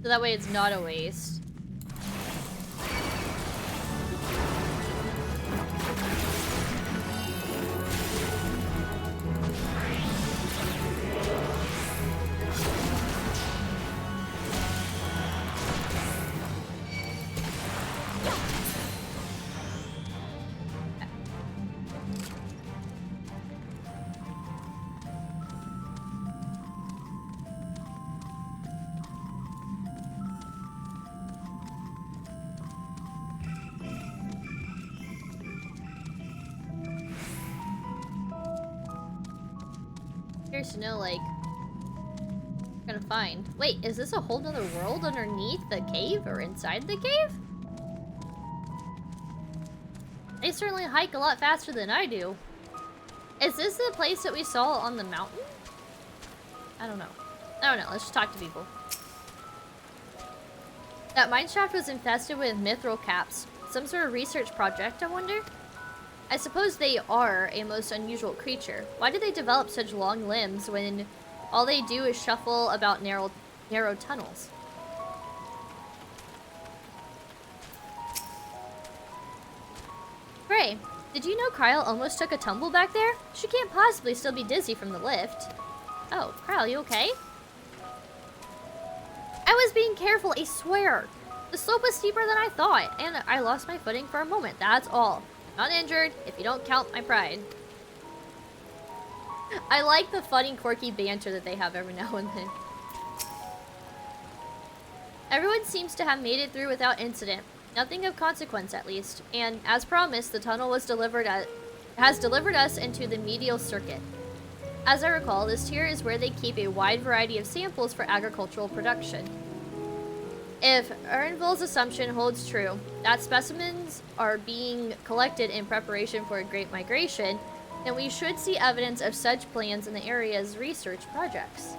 So that way it's not a waste. Curious to know, like, what I'm gonna find. Wait, is this a whole nother world underneath the cave or inside the cave? They certainly hike a lot faster than I do. Is this the place that we saw on the mountain? I don't know. Let's just talk to people. That mine shaft was infested with mithril caps. Some sort of research project, I wonder? I suppose they are a most unusual creature. Why do they develop such long limbs when all they do is shuffle about narrow tunnels? Gray, did you know Kyle almost took a tumble back there? She can't possibly still be dizzy from the lift. Oh, Kyle, you okay? I was being careful, I swear. The slope was steeper than I thought, and I lost my footing for a moment, that's all. Not injured, if you don't count my pride. I like the funny, quirky banter that they have every now and then. Everyone seems to have made it through without incident. Nothing of consequence, at least. And, as promised, the tunnel has delivered us into the medial circuit. As I recall, this tier is where they keep a wide variety of samples for agricultural production. If Ernville's assumption holds true, that specimens are being collected in preparation for a great migration, then we should see evidence of such plans in the area's research projects.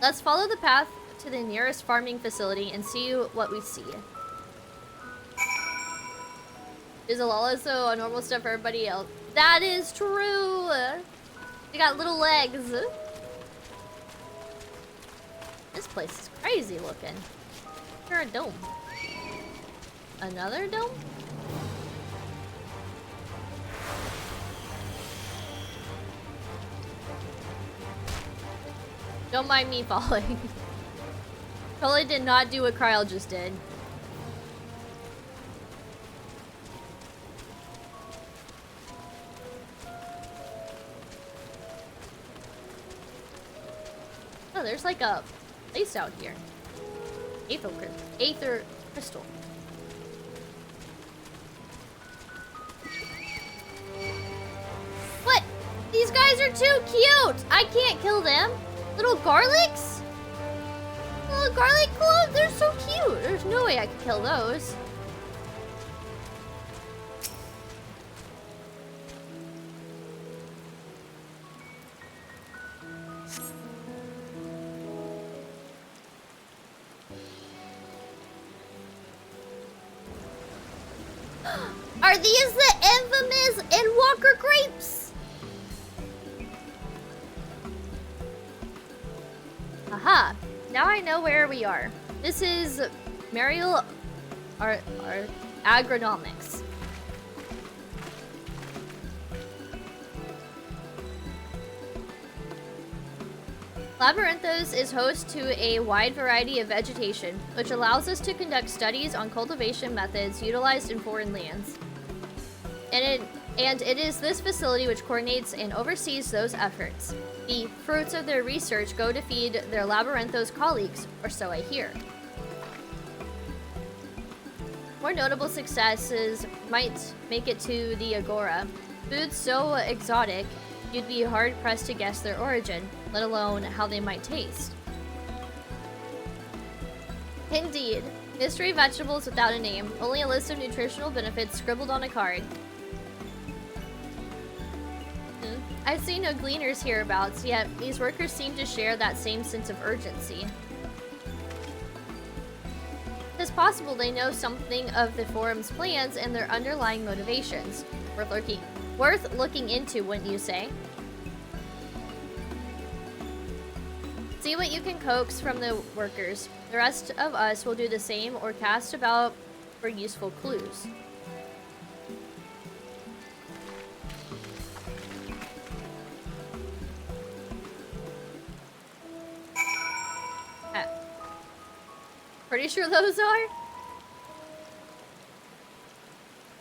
Let's follow the path to the nearest farming facility and see what we see. Is Alala so a normal stuff for everybody else? That is true! They got little legs. This place is crazy looking. You're a dome. Another dome? Don't mind me falling. Totally did not do what Kryl just did. Oh, there's like a place out here. Aether crystal. What? These guys are too cute! I can't kill them. Little garlics? Little garlic clone? They're so cute. There's no way I could kill those. Are these the infamous Endwalker grapes? Aha! Now I know where we are. This is Mariel our agronomics. Labyrinthos is host to a wide variety of vegetation, which allows us to conduct studies on cultivation methods utilized in foreign lands. And it is this facility which coordinates and oversees those efforts. The fruits of their research go to feed their Labyrinthos colleagues, or so I hear. More notable successes might make it to the Agora. Foods so exotic, you'd be hard-pressed to guess their origin, let alone how they might taste. Indeed. Mystery vegetables without a name, only a list of nutritional benefits scribbled on a card. I've seen no gleaners hereabouts, yet these workers seem to share that same sense of urgency. It's possible they know something of the forum's plans and their underlying motivations. Worth looking into, wouldn't you say? See what you can coax from the workers. The rest of us will do the same or cast about for useful clues. Pretty sure those are?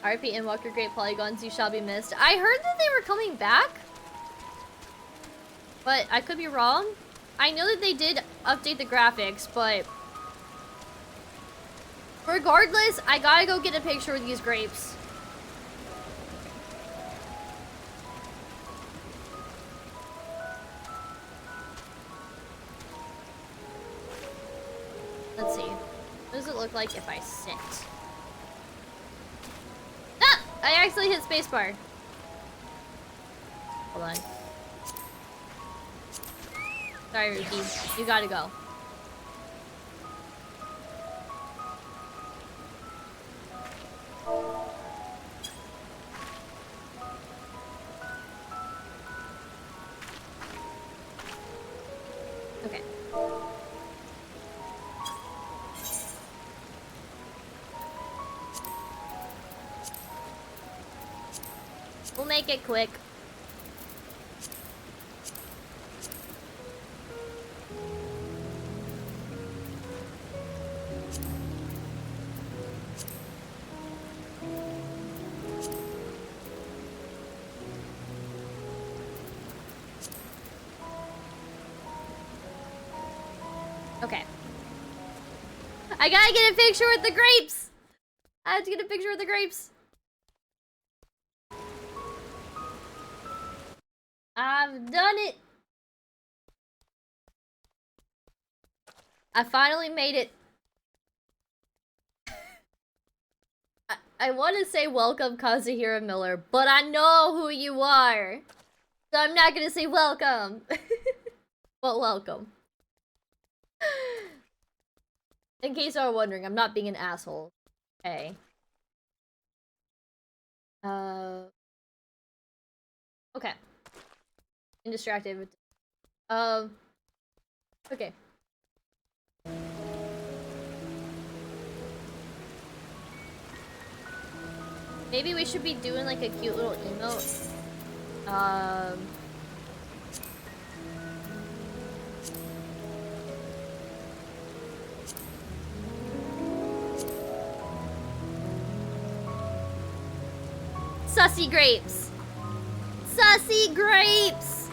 RP Endwalker Great Polygons, you shall be missed. I heard that they were coming back, but I could be wrong. I know that they did update the graphics, but regardless, I gotta go get a picture with these grapes. Let's see. What does it look like if I sit? Ah! I actually hit spacebar. Hold on. Sorry, Ruki. You gotta go. Okay. We'll make it quick. Okay. I gotta get a picture with the grapes! I have to get a picture with the grapes. I've done it! I finally made it. I want to say welcome, Kazuhira Miller, but I know who you are. So I'm not gonna say welcome. But welcome. In case you are wondering, I'm not being an asshole. Okay. Okay. Distracted with okay. Maybe we should be doing like a cute little emote. Sussy grapes. Sussy grapes.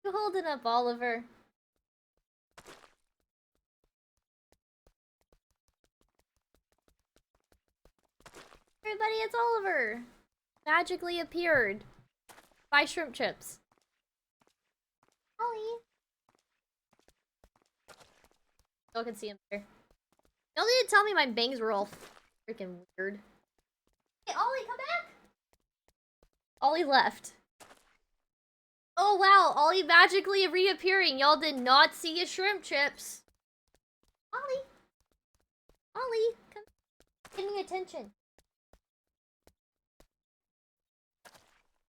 You holding up, Oliver? Everybody, it's Oliver. Magically appeared. Buy shrimp chips. Ollie. Y'all can see him there. Y'all need to tell me my bangs were all freaking weird. Hey, Ollie, come back! Ollie left. Oh wow, Ollie magically reappearing. Y'all did not see his shrimp chips. Ollie. Ollie, come. Give me attention.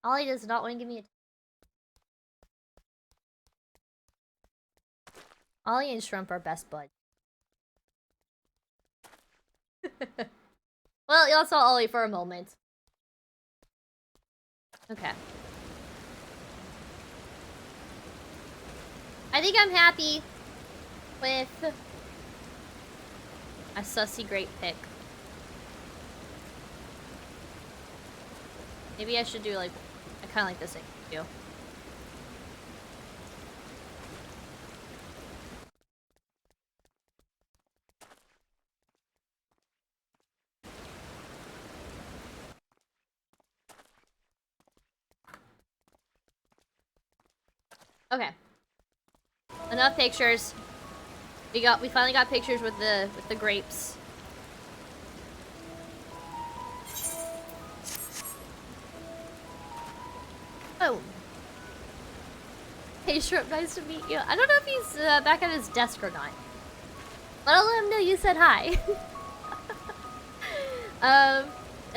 Ollie does not want to give me attention. Ollie and Shrimp are best buds. Well, y'all saw Ollie for a moment. Okay. I think I'm happy with a sussy grape pick. Maybe I should do like, I kind of like this thing too. Okay. Enough pictures. We finally got pictures with the grapes. Oh. Hey Shrimp, nice to meet you. I don't know if he's back at his desk or not. But I'll let him know you said hi. I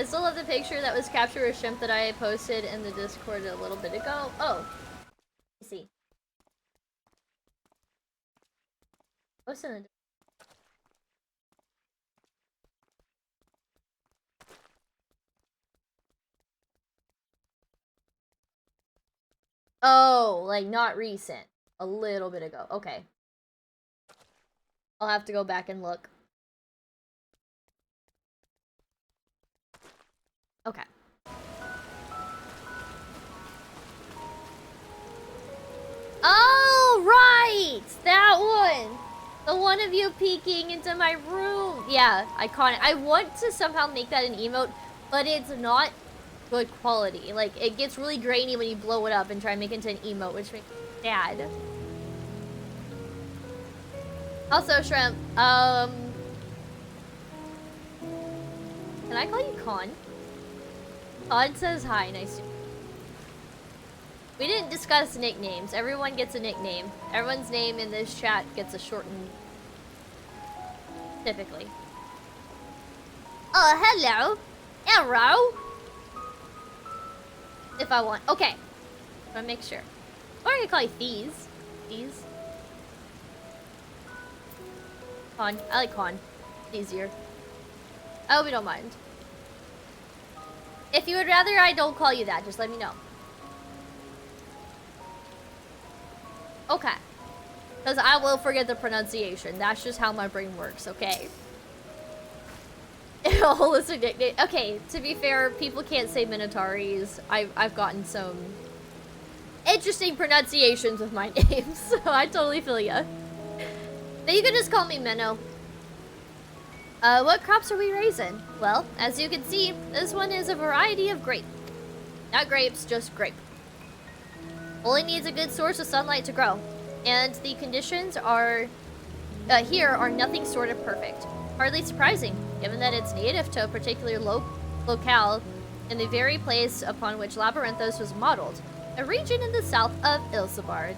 still love the picture that was captured with Shrimp that I posted in the Discord a little bit ago. Oh. Let's see. Posted in the Oh, like not recent. A little bit ago. Okay. I'll have to go back and look. Okay. Oh, right! That one! The one of you peeking into my room. Yeah, iconic. I want to somehow make that an emote, but it's not good quality. Like, it gets really grainy when you blow it up and try and make it into an emote, which makes me sad. Also, Shrimp, can I call you Con? Con says hi, nice to meet you. We didn't discuss nicknames. Everyone gets a nickname. Everyone's name in this chat gets a shortened. Typically. Oh, hello. Arrow. If I want. Okay. I want to make sure. Or I can call you Thies. Thies. Con. I like Con. Easier. I hope you don't mind. If you would rather I don't call you that, just let me know. Okay. Because I will forget the pronunciation. That's just how my brain works, okay? Holistic nickname. Okay, to be fair, people can't say Minotaurs. I've gotten some interesting pronunciations with my name, so I totally feel ya. But you can just call me Minnow. What crops are we raising? Well, as you can see, this one is a variety of grape. Not grapes, just grape. Only needs a good source of sunlight to grow. And the conditions are here are nothing sort of perfect. Hardly surprising, given that it's native to a particular locale in the very place upon which Labyrinthos was modeled, a region in the south of Ilsabard.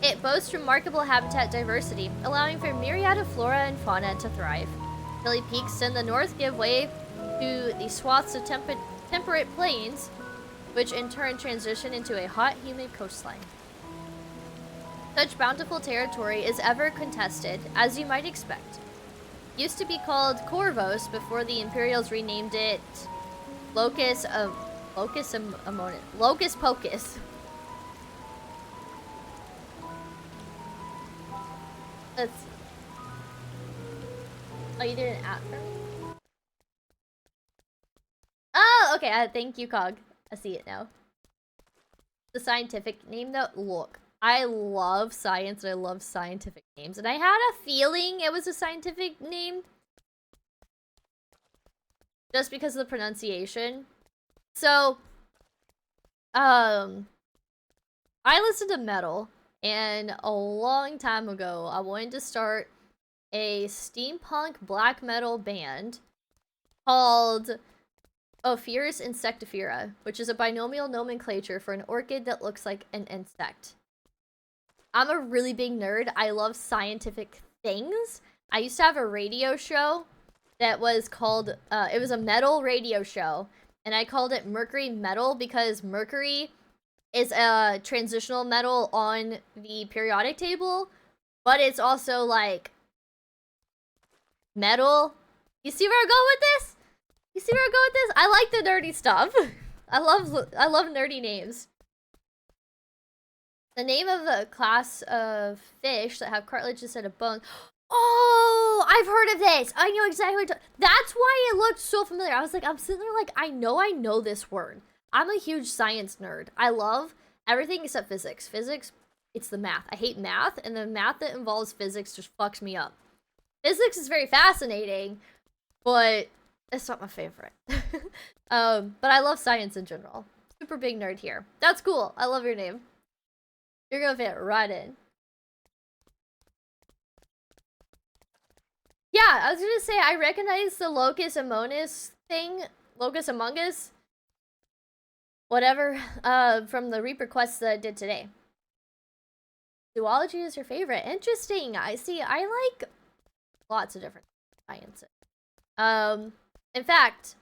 It boasts remarkable habitat diversity, allowing for a myriad of flora and fauna to thrive. Hilly peaks in the north give way to the swaths of temperate plains, which in turn transition into a hot, humid coastline. Such bountiful territory is ever contested, as you might expect. Used to be called Corvos before the Imperials renamed it Locus Pocus. Let's see. Oh, you did an app for me? Oh, okay. Thank you, Cog. I see it now. The scientific name, though? Look, I love science and I love scientific names. And I had a feeling it was a scientific name. Just because of the pronunciation. So, I listened to metal. And a long time ago, I wanted to start a steampunk black metal band called Ophiuros insectivora, which is a binomial nomenclature for an orchid that looks like an insect. I'm a really big nerd. I love scientific things. I used to have a radio show that was called, it was a metal radio show, and I called it Mercury Metal because Mercury is a transitional metal on the periodic table, but it's also like metal. You see where I'm going with this? You see where I'm going with this? I like the nerdy stuff. I love nerdy names. The name of the class of fish that have cartilage instead of bones. Oh, I've heard of this. I know exactly what that's why it looked so familiar. I was like, I'm sitting there like, I know this word. I'm a huge science nerd. I love everything except physics. Physics, it's the math. I hate math, and the math that involves physics just fucks me up. Physics is very fascinating, but it's not my favorite. But I love science in general. Super big nerd here. That's cool. I love your name. You're gonna fit right in. Yeah, I was gonna say, I recognize the Locus Amonis thing. Locus Among Us. Whatever, from the Reaper quests that I did today. Zoology is your favorite. Interesting. I see. I like lots of different sciences. In fact,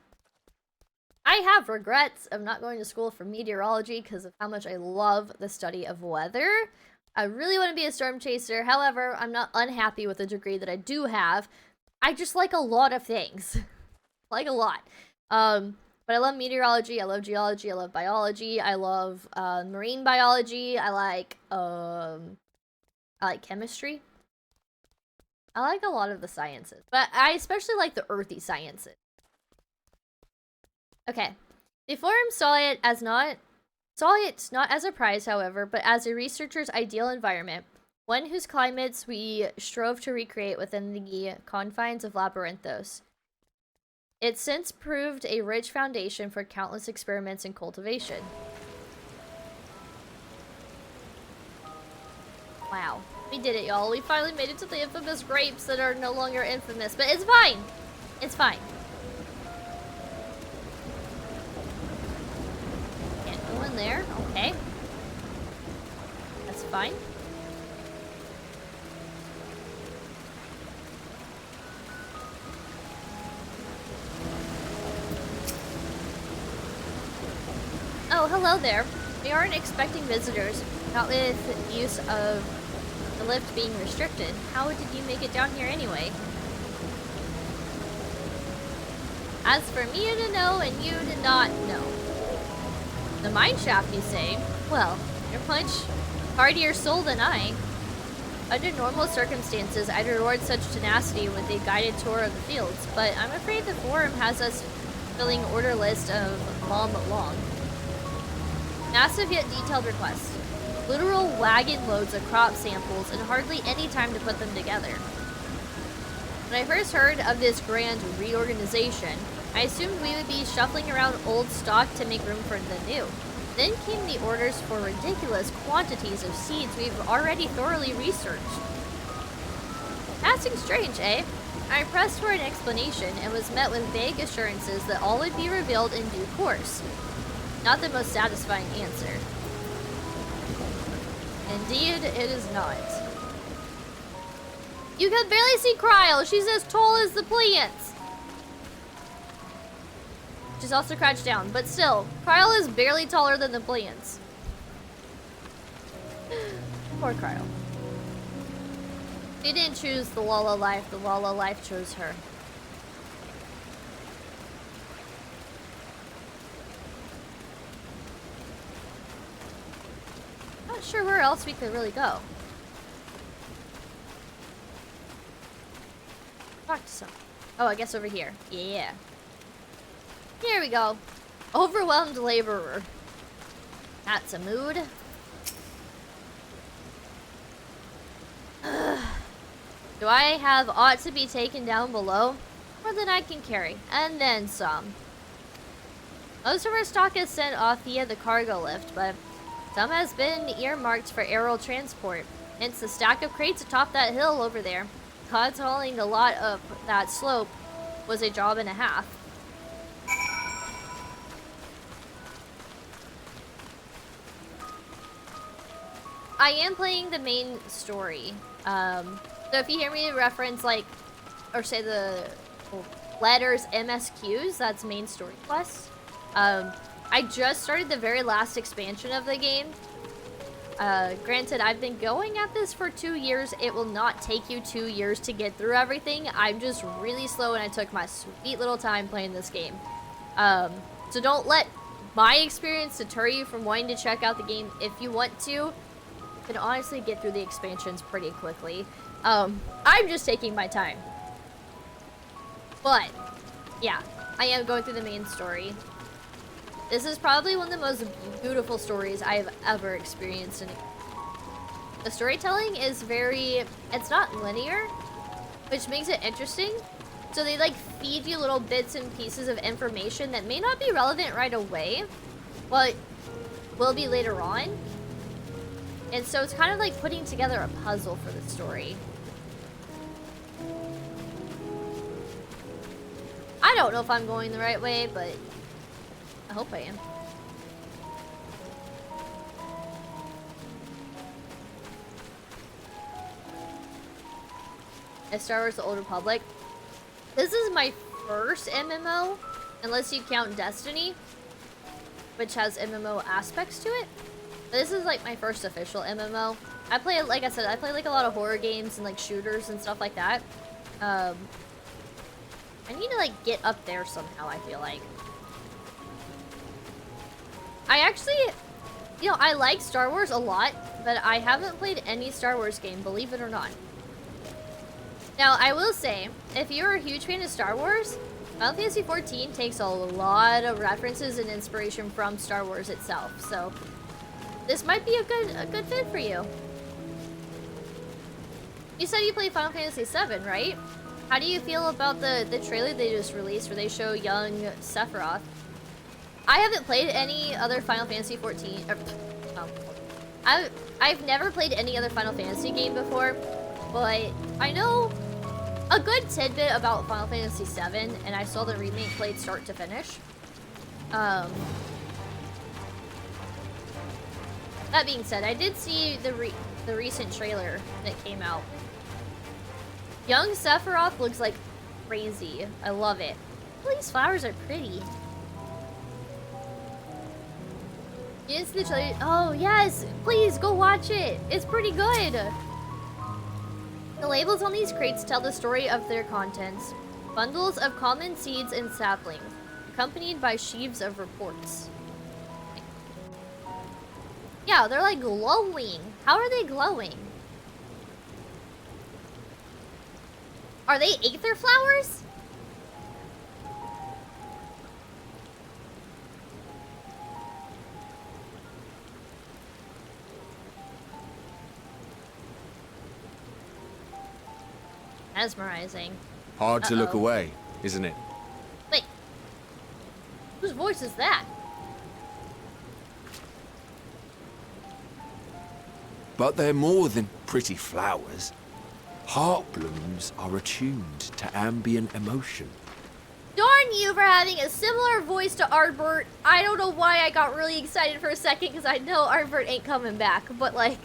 I have regrets of not going to school for meteorology because of how much I love the study of weather. I really want to be a storm chaser. However, I'm not unhappy with the degree that I do have. I just like a lot of things. Like a lot. But I love meteorology, I love geology, I love biology, I love marine biology, I like chemistry. I like a lot of the sciences, but I especially like the earthy sciences. Okay. The forum saw it not as a prize, however, but as a researcher's ideal environment, one whose climates we strove to recreate within the confines of Labyrinthos. It's since proved a rich foundation for countless experiments and cultivation. Wow. We did it, y'all. We finally made it to the infamous grapes that are no longer infamous, but it's fine. It's fine. Can't go in there. Okay. That's fine. Oh, hello there. We aren't expecting visitors, not with use of the lift being restricted. How did you make it down here anyway? As for me to know and you to not know. The mine shaft, you say? Well, you're much hardier soul than I. Under normal circumstances, I'd reward such tenacity with a guided tour of the fields, but I'm afraid the forum has us filling order list of long. Massive yet detailed request. Literal wagon loads of crop samples and hardly any time to put them together. When I first heard of this grand reorganization, I assumed we would be shuffling around old stock to make room for the new. Then came the orders for ridiculous quantities of seeds we've already thoroughly researched. Passing strange, eh? I pressed for an explanation and was met with vague assurances that all would be revealed in due course. Not the most satisfying answer. Indeed, it is not. You can barely see Kryl. She's as tall as the plants. She's also crouched down, but still, Kryl is barely taller than the plants. Poor Kryl. She didn't choose the Lala life. The Lala life chose her. Not sure where else we could really go. Talk to some. Oh, I guess over here. Yeah. Here we go. Overwhelmed laborer. That's a mood. Do I have ought to be taken down below? More than I can carry. And then some. Most of our stock is sent off via the cargo lift, but some has been earmarked for aerial transport. Hence the stack of crates atop that hill over there. Cause hauling a lot of that slope was a job and a half. I am playing the main story. So if you hear me reference like, or say the letters MSQs, that's main story quests. I just started the very last expansion of the game. Granted, I've been going at this for 2 years. It will not take you 2 years to get through everything. I'm just really slow and I took my sweet little time playing this game. So don't let my experience deter you from wanting to check out the game. If you want to, you can honestly get through the expansions pretty quickly. I'm just taking my time. But, yeah, I am going through the main story. This is probably one of the most beautiful stories I have ever experienced. The storytelling is it's not linear, which makes it interesting. So they like feed you little bits and pieces of information that may not be relevant right away, but will be later on. And so it's kind of like putting together a puzzle for the story. I don't know if I'm going the right way, but I hope I am. Star Wars: The Old Republic. This is my first MMO, unless you count Destiny, which has MMO aspects to it. But this is like my first official MMO. I play, like I said, I play like a lot of horror games and like shooters and stuff like that. I need to like get up there somehow, I feel like. I actually, you know, I like Star Wars a lot, but I haven't played any Star Wars game, believe it or not. Now, I will say, if you're a huge fan of Star Wars, Final Fantasy XIV takes a lot of references and inspiration from Star Wars itself, so this might be a good fit for you. You said you played Final Fantasy VII, right? How do you feel about the trailer they just released where they show young Sephiroth? I haven't played any other Final Fantasy XIV. I've never played any other Final Fantasy game before, but I know a good tidbit about Final Fantasy VII, and I saw the remake played start to finish. That being said, I did see the recent trailer that came out. Young Sephiroth looks like crazy. I love it. Oh, these flowers are pretty. You didn't see the trailer? Oh, yes! Please, go watch it! It's pretty good! The labels on these crates tell the story of their contents. Bundles of common seeds and saplings, accompanied by sheaves of reports. Yeah, they're like glowing. How are they glowing? Are they aether flowers? Mesmerizing. Hard to look away, isn't it? Wait. Whose voice is that? But they're more than pretty flowers. Heart blooms are attuned to ambient emotion. Darn you for having a similar voice to Ardbert. I don't know why I got really excited for a second, because I know Ardbert ain't coming back, but like...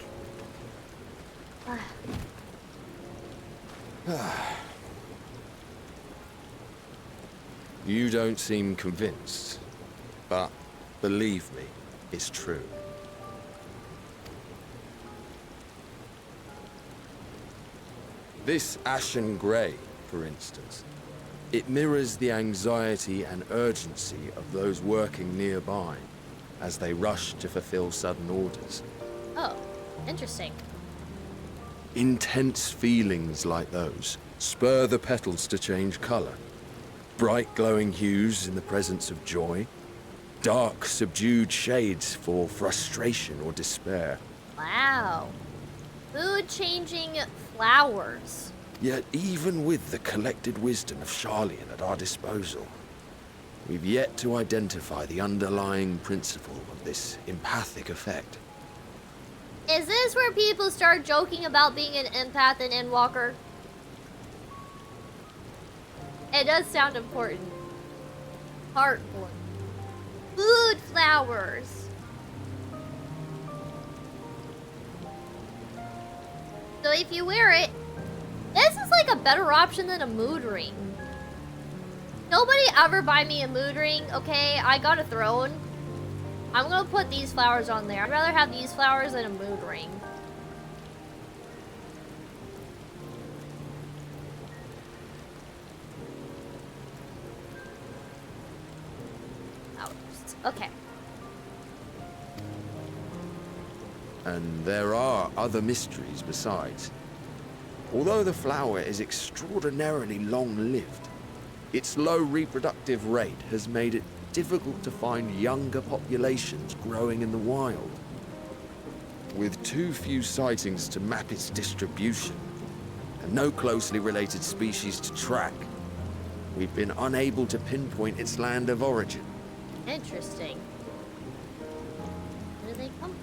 You don't seem convinced, but believe me, it's true. This ashen grey, for instance, it mirrors the anxiety and urgency of those working nearby as they rush to fulfill sudden orders. Oh, interesting. Intense feelings like those spur the petals to change color. Bright glowing hues in the presence of joy. Dark, subdued shades for frustration or despair. Wow. Mood-changing flowers. Yet even with the collected wisdom of Charlian at our disposal, we've yet to identify the underlying principle of this empathic effect. Is this where people start joking about being an empath in Endwalker? It does sound important. Heartwarming. Food flowers. So if you wear it, this is like a better option than a mood ring. Nobody ever buy me a mood ring, okay? I got a throne. I'm gonna put these flowers on there. I'd rather have these flowers than a mood ring. Okay. And there are other mysteries besides. Although the flower is extraordinarily long-lived, its low reproductive rate has made it difficult to find younger populations growing in the wild. With too few sightings to map its distribution, and no closely related species to track, we've been unable to pinpoint its land of origin. Interesting. Where do they come from?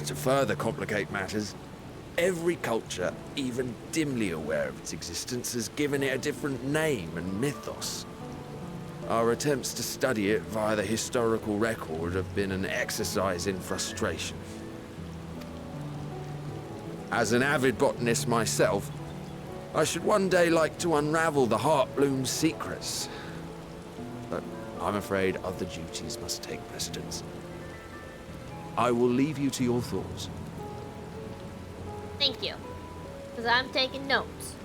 To further complicate matters, every culture, even dimly aware of its existence, has given it a different name and mythos. Our attempts to study it via the historical record have been an exercise in frustration. As an avid botanist myself, I should one day like to unravel the Heartbloom's secrets. But I'm afraid other duties must take precedence. I will leave you to your thoughts. Thank you. Because I'm taking notes.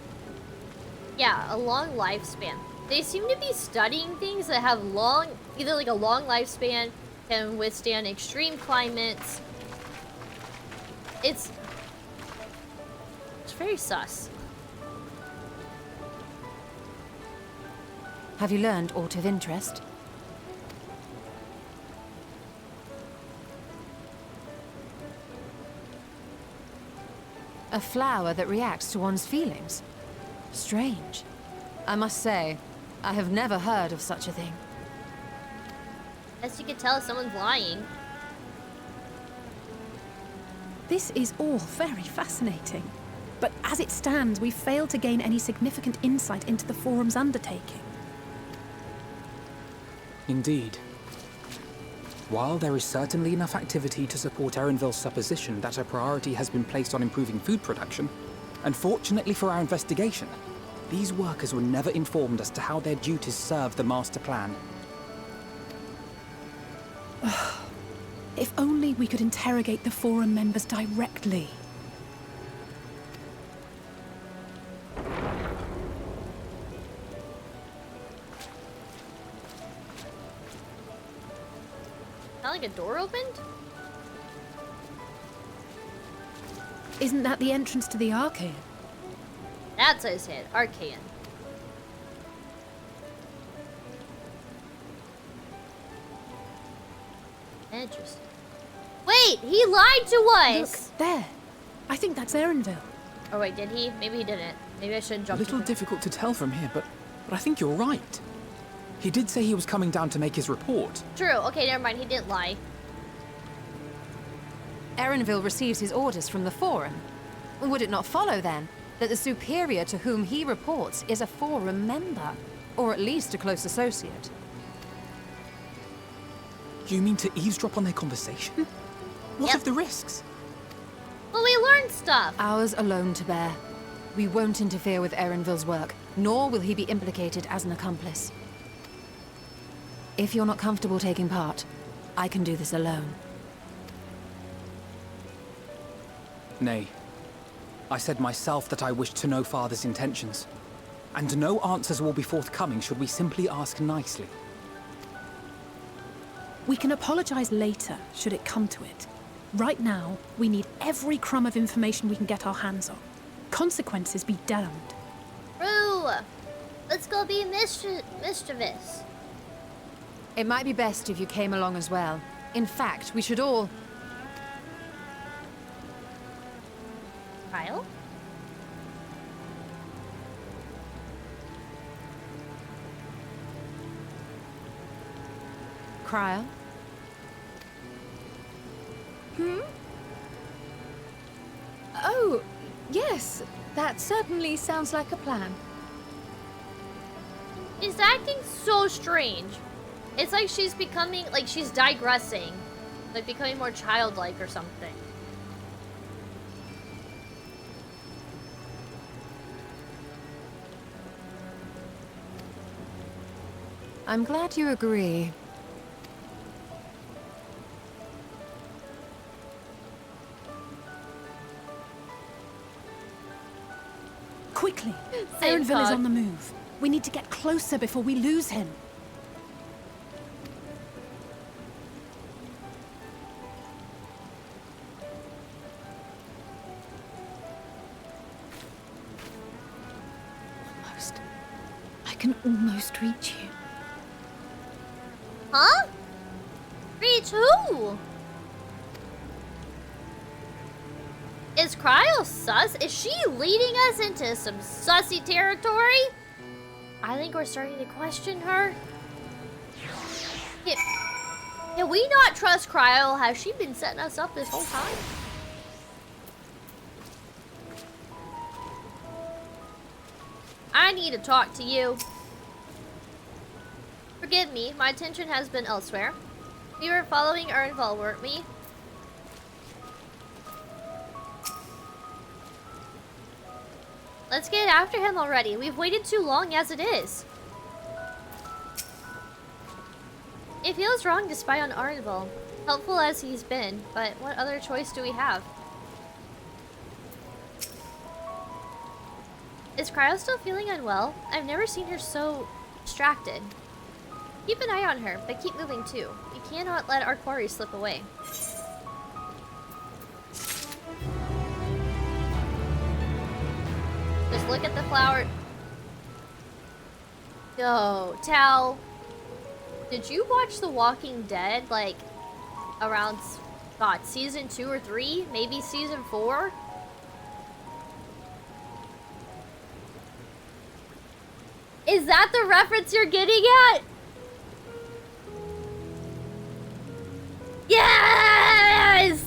Yeah, a long lifespan. They seem to be studying things that have either like a long lifespan, can withstand extreme climates. It's very sus. Have you learned aught of interest? A flower that reacts to one's feelings. Strange. I must say, I have never heard of such a thing. As you can tell if someone's lying. This is all very fascinating. But as it stands, we've failed to gain any significant insight into the Forum's undertaking. Indeed. While there is certainly enough activity to support Erenville's supposition that a priority has been placed on improving food production, unfortunately for our investigation, these workers were never informed as to how their duties serve the master plan. If only we could interrogate the Forum members directly. Sound like a door opened? Isn't that the entrance to the Arcane? That's what I said. Arcane. Interesting. Wait, he lied to us! Look, there. I think that's Erenville. Oh wait, did he? Maybe he didn't. Maybe I shouldn't A jump little to difficult to tell from here, but I think you're right. He did say he was coming down to make his report. True. Okay, never mind. He didn't lie. Erenville receives his orders from the Forum. Would it not follow, then, that the superior to whom he reports is a Forum member? Or at least a close associate? You mean to eavesdrop on their conversation? What Yep. of the risks? Well, we learned stuff. Ours alone to bear. We won't interfere with Erenville's work, nor will he be implicated as an accomplice. If you're not comfortable taking part, I can do this alone. Nay. I said myself that I wished to know Father's intentions. And no answers will be forthcoming should we simply ask nicely. We can apologize later, should it come to it. Right now, we need every crumb of information we can get our hands on. Consequences be damned. Rue! Let's go be mischievous. It might be best if you came along as well. In fact, we should all... Kyle? Cryle? Oh, yes. That certainly sounds like a plan. She's acting so strange. It's like she's becoming, like she's digressing. Like becoming more childlike or something. I'm glad you agree. Quickly! Same Erenville is talk. on the move. We need to get closer before we lose him. Almost. I can almost reach you. Huh? Reach who? Is Cryo sus? Is she leading us into some sussy territory? I think we're starting to question her. Can we not trust Cryo? Has she been setting us up this whole time? I need to talk to you. Forgive me, my attention has been elsewhere. We were following Erenville, weren't we? Let's get after him already. We've waited too long as it is. It feels wrong to spy on Erenville, helpful as he's been, but what other choice do we have? Is Cryo still feeling unwell? I've never seen her so distracted. Keep an eye on her, but keep moving too. We cannot let our quarry slip away. Just look at the flower. Yo, Tal. Did you watch The Walking Dead, like, around, God, season 2 or 3? Maybe season 4? Is that the reference you're getting at? Yes!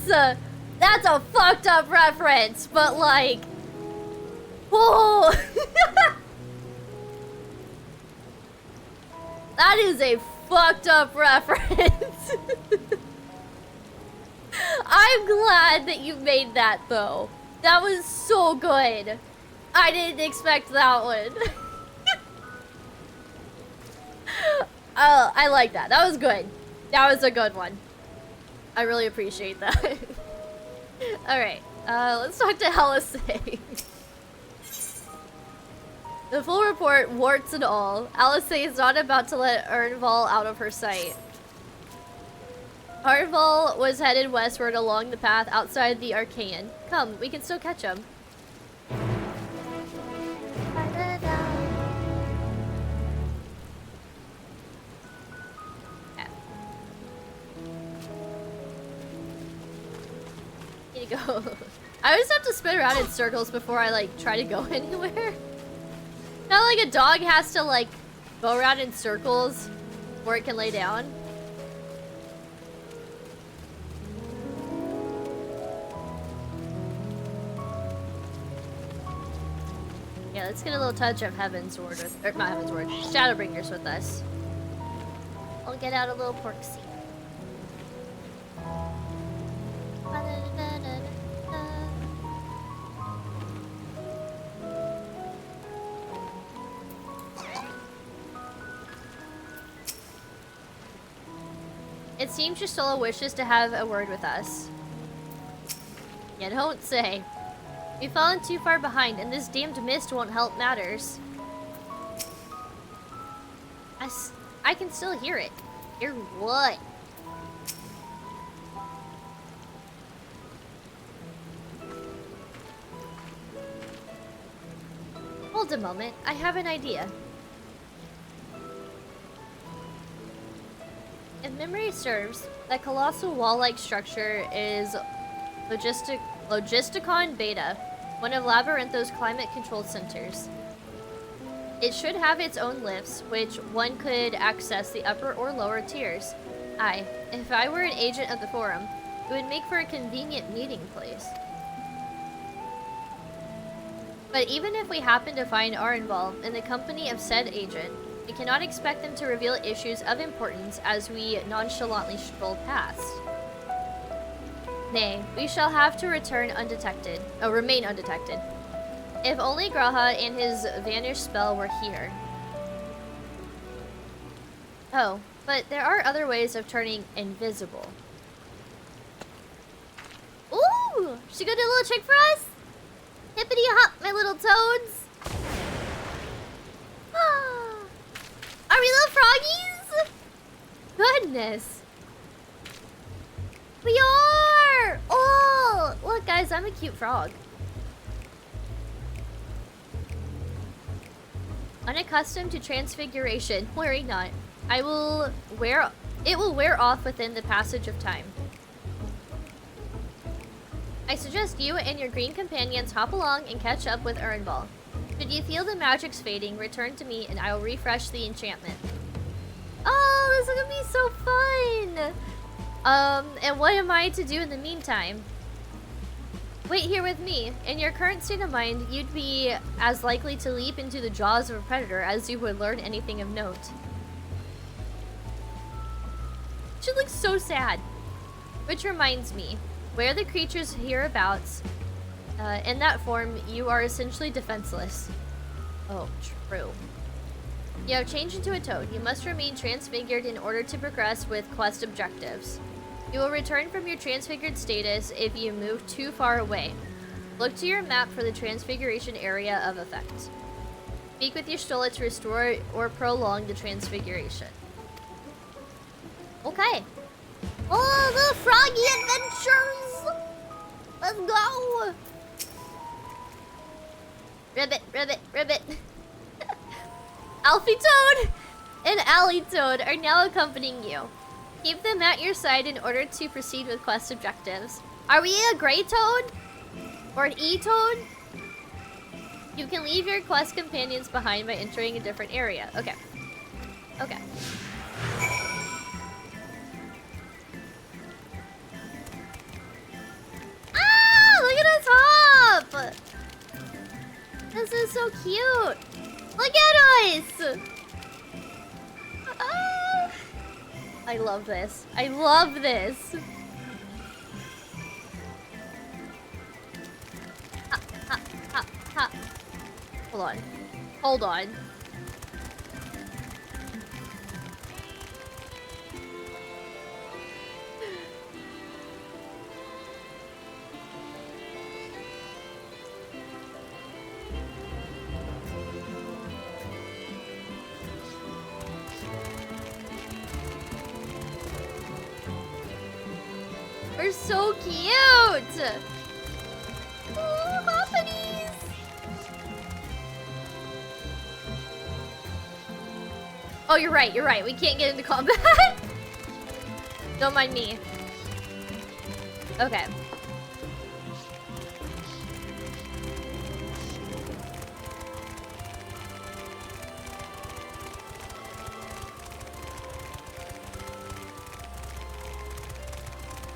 That's a fucked up reference, but like... Whoa! That is a fucked up reference. I'm glad that you made that though. That was so good. I didn't expect that one. I like that. That was good. That was a good one. I really appreciate that. Alright, let's talk to Alisay. The full report, warts and all. Alisay is not about to let Erenville out of her sight. Erenville was headed westward along the path outside the Archaean. Come, we can still catch him. Need to go. I always have to spin around in circles before I like try to go anywhere. Not like a dog has to like go around in circles before it can lay down. Yeah, let's get a little touch of Heaven's Word with, or not Heaven's Word, Shadowbringers with us. I'll get out a little porksy. It seems Drusilla wishes to have a word with us. You don't say. We've fallen too far behind, and this damned mist won't help matters. I can still hear it. Hear what? Hold a moment. I have an idea. If memory serves, that colossal wall-like structure is Logisticon Beta, one of Labyrintho's climate-controlled centers. It should have its own lifts, which one could access the upper or lower tiers. Aye, if I were an agent of the Forum, it would make for a convenient meeting place. But even if we happen to find Arenval in the company of said agent, we cannot expect them to reveal issues of importance as we nonchalantly stroll past. Nay, we shall have to remain undetected. If only Graha and his vanish spell were here. Oh, but there are other ways of turning invisible. Ooh! She gonna do a little trick for us? Hippity hop, my little toads! Are we little froggies? Goodness. We are! Oh! Look, guys, I'm a cute frog. Unaccustomed to transfiguration. Worry not. It will wear off within the passage of time. I suggest you and your green companions hop along and catch up with Urnball. Should you feel the magic's fading, return to me and I will refresh the enchantment. Oh, this is gonna be so fun! And what am I to do in the meantime? Wait here with me. In your current state of mind, you'd be as likely to leap into the jaws of a predator as you would learn anything of note. She looks so sad. Which reminds me, where the creatures hereabouts, in that form, you are essentially defenseless. Oh, true. You have changed into a toad. You must remain transfigured in order to progress with quest objectives. You will return from your transfigured status if you move too far away. Look to your map for the transfiguration area of effect. Speak with your Stola to restore or prolong the transfiguration. Okay. Oh, the froggy adventures! Let's go! Ribbit, ribbit, ribbit. Alfie Toad and Allie Toad are now accompanying you. Keep them at your side in order to proceed with quest objectives. Are we a gray toad? Or an E-toad? You can leave your quest companions behind by entering a different area. Okay. Okay. Ah! Look at us hop! This is so cute! Look at us! Ah! I love this. I love this. Ha, ha, ha, ha. Hold on. Hold on. We're so cute! Oh, hoppities! Oh, you're right, you're right. We can't get into combat. Don't mind me. Okay.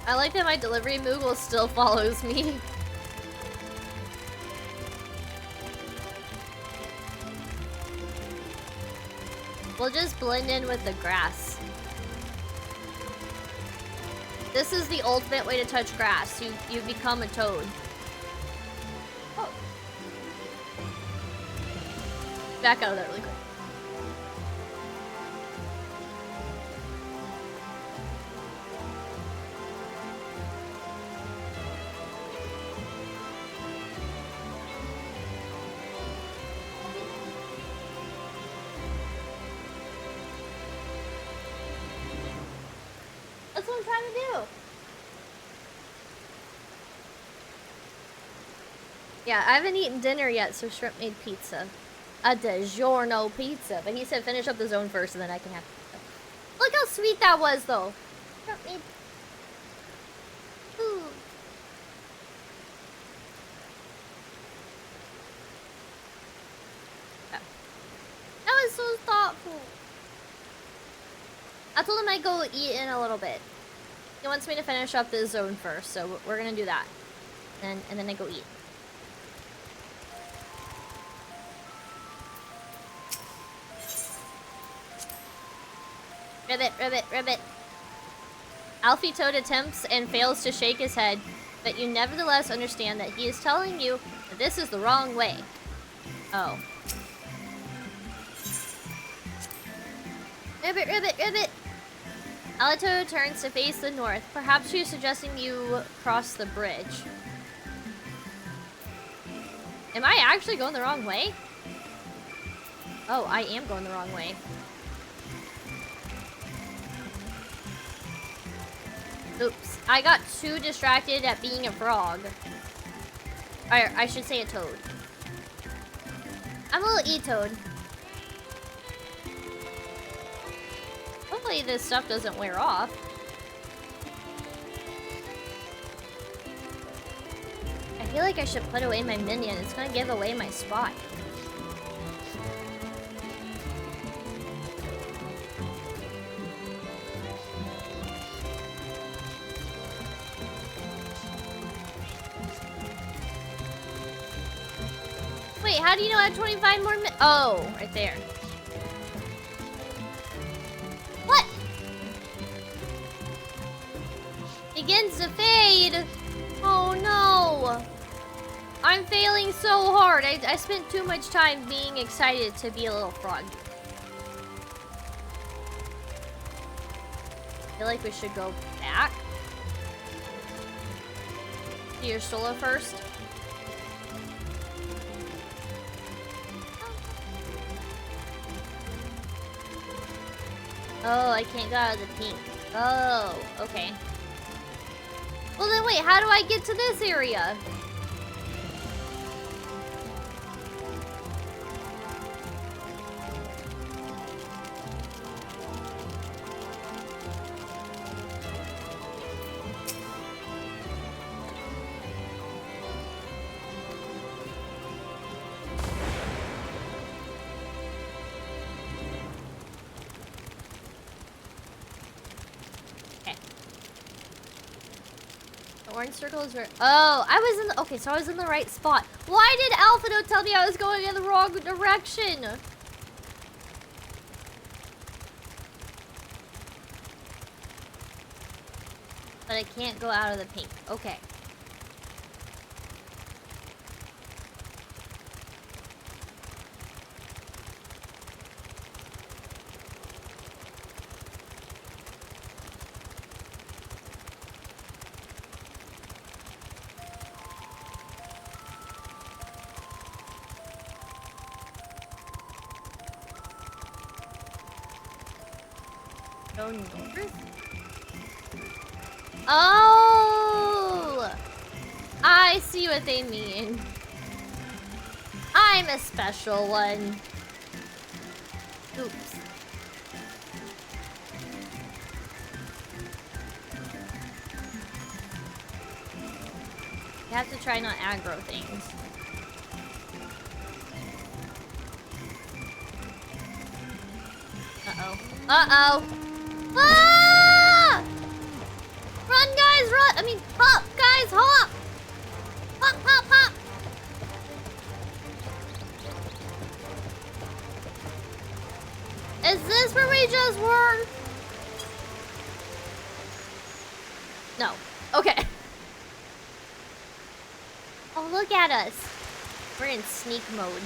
I like that my delivery Moogle still follows me. We'll just blend in with the grass. This is the ultimate way to touch grass. You become a toad. Oh. Back out of that really quick. what I'm trying to do. Yeah, I haven't eaten dinner yet, so Shrimp made pizza. A DiGiorno pizza. But he said finish up the zone first and then I can have pizza. Look how sweet that was, though. Shrimp made food. Oh. That was so thoughtful. I told him I'd go eat in a little bit. He wants me to finish up this zone first, so we're gonna do that. And then I go eat. Ribbit, ribbit, ribbit. Alfie Toad attempts and fails to shake his head, but you nevertheless understand that he is telling you that this is the wrong way. Oh. Ribbit, ribbit, ribbit. Alito turns to face the north. Perhaps she is suggesting you cross the bridge. Am I actually going the wrong way? Oh, I am going the wrong way. Oops. I got too distracted at being a frog. Or I should say a toad. I'm a little E-toad. Hopefully this stuff doesn't wear off. I feel like I should put away my minion. It's gonna give away my spot. Wait, how do you know I have 25 more minutes? Oh, right there. What? Begins to fade. Oh no. I'm failing so hard. I spent too much time being excited to be a little frog. I feel like we should go back to your solo first. Oh, I can't go out of the pink. Oh, okay. Well then wait, how do I get to this area? Orange circle is where. Oh, I was in the. Okay, so I was in the right spot. Why did Alphado tell me I was going in the wrong direction? But I can't go out of the pink. Okay. Oh! I see what they mean. I'm a special one. Oops. You have to try not aggro things. Uh-oh. Uh-oh! Ah! Run, guys, run! I mean, hop, guys, hop! Hop, hop, hop! Is this where we just were? No. Okay. Oh, look at us. We're in sneak mode.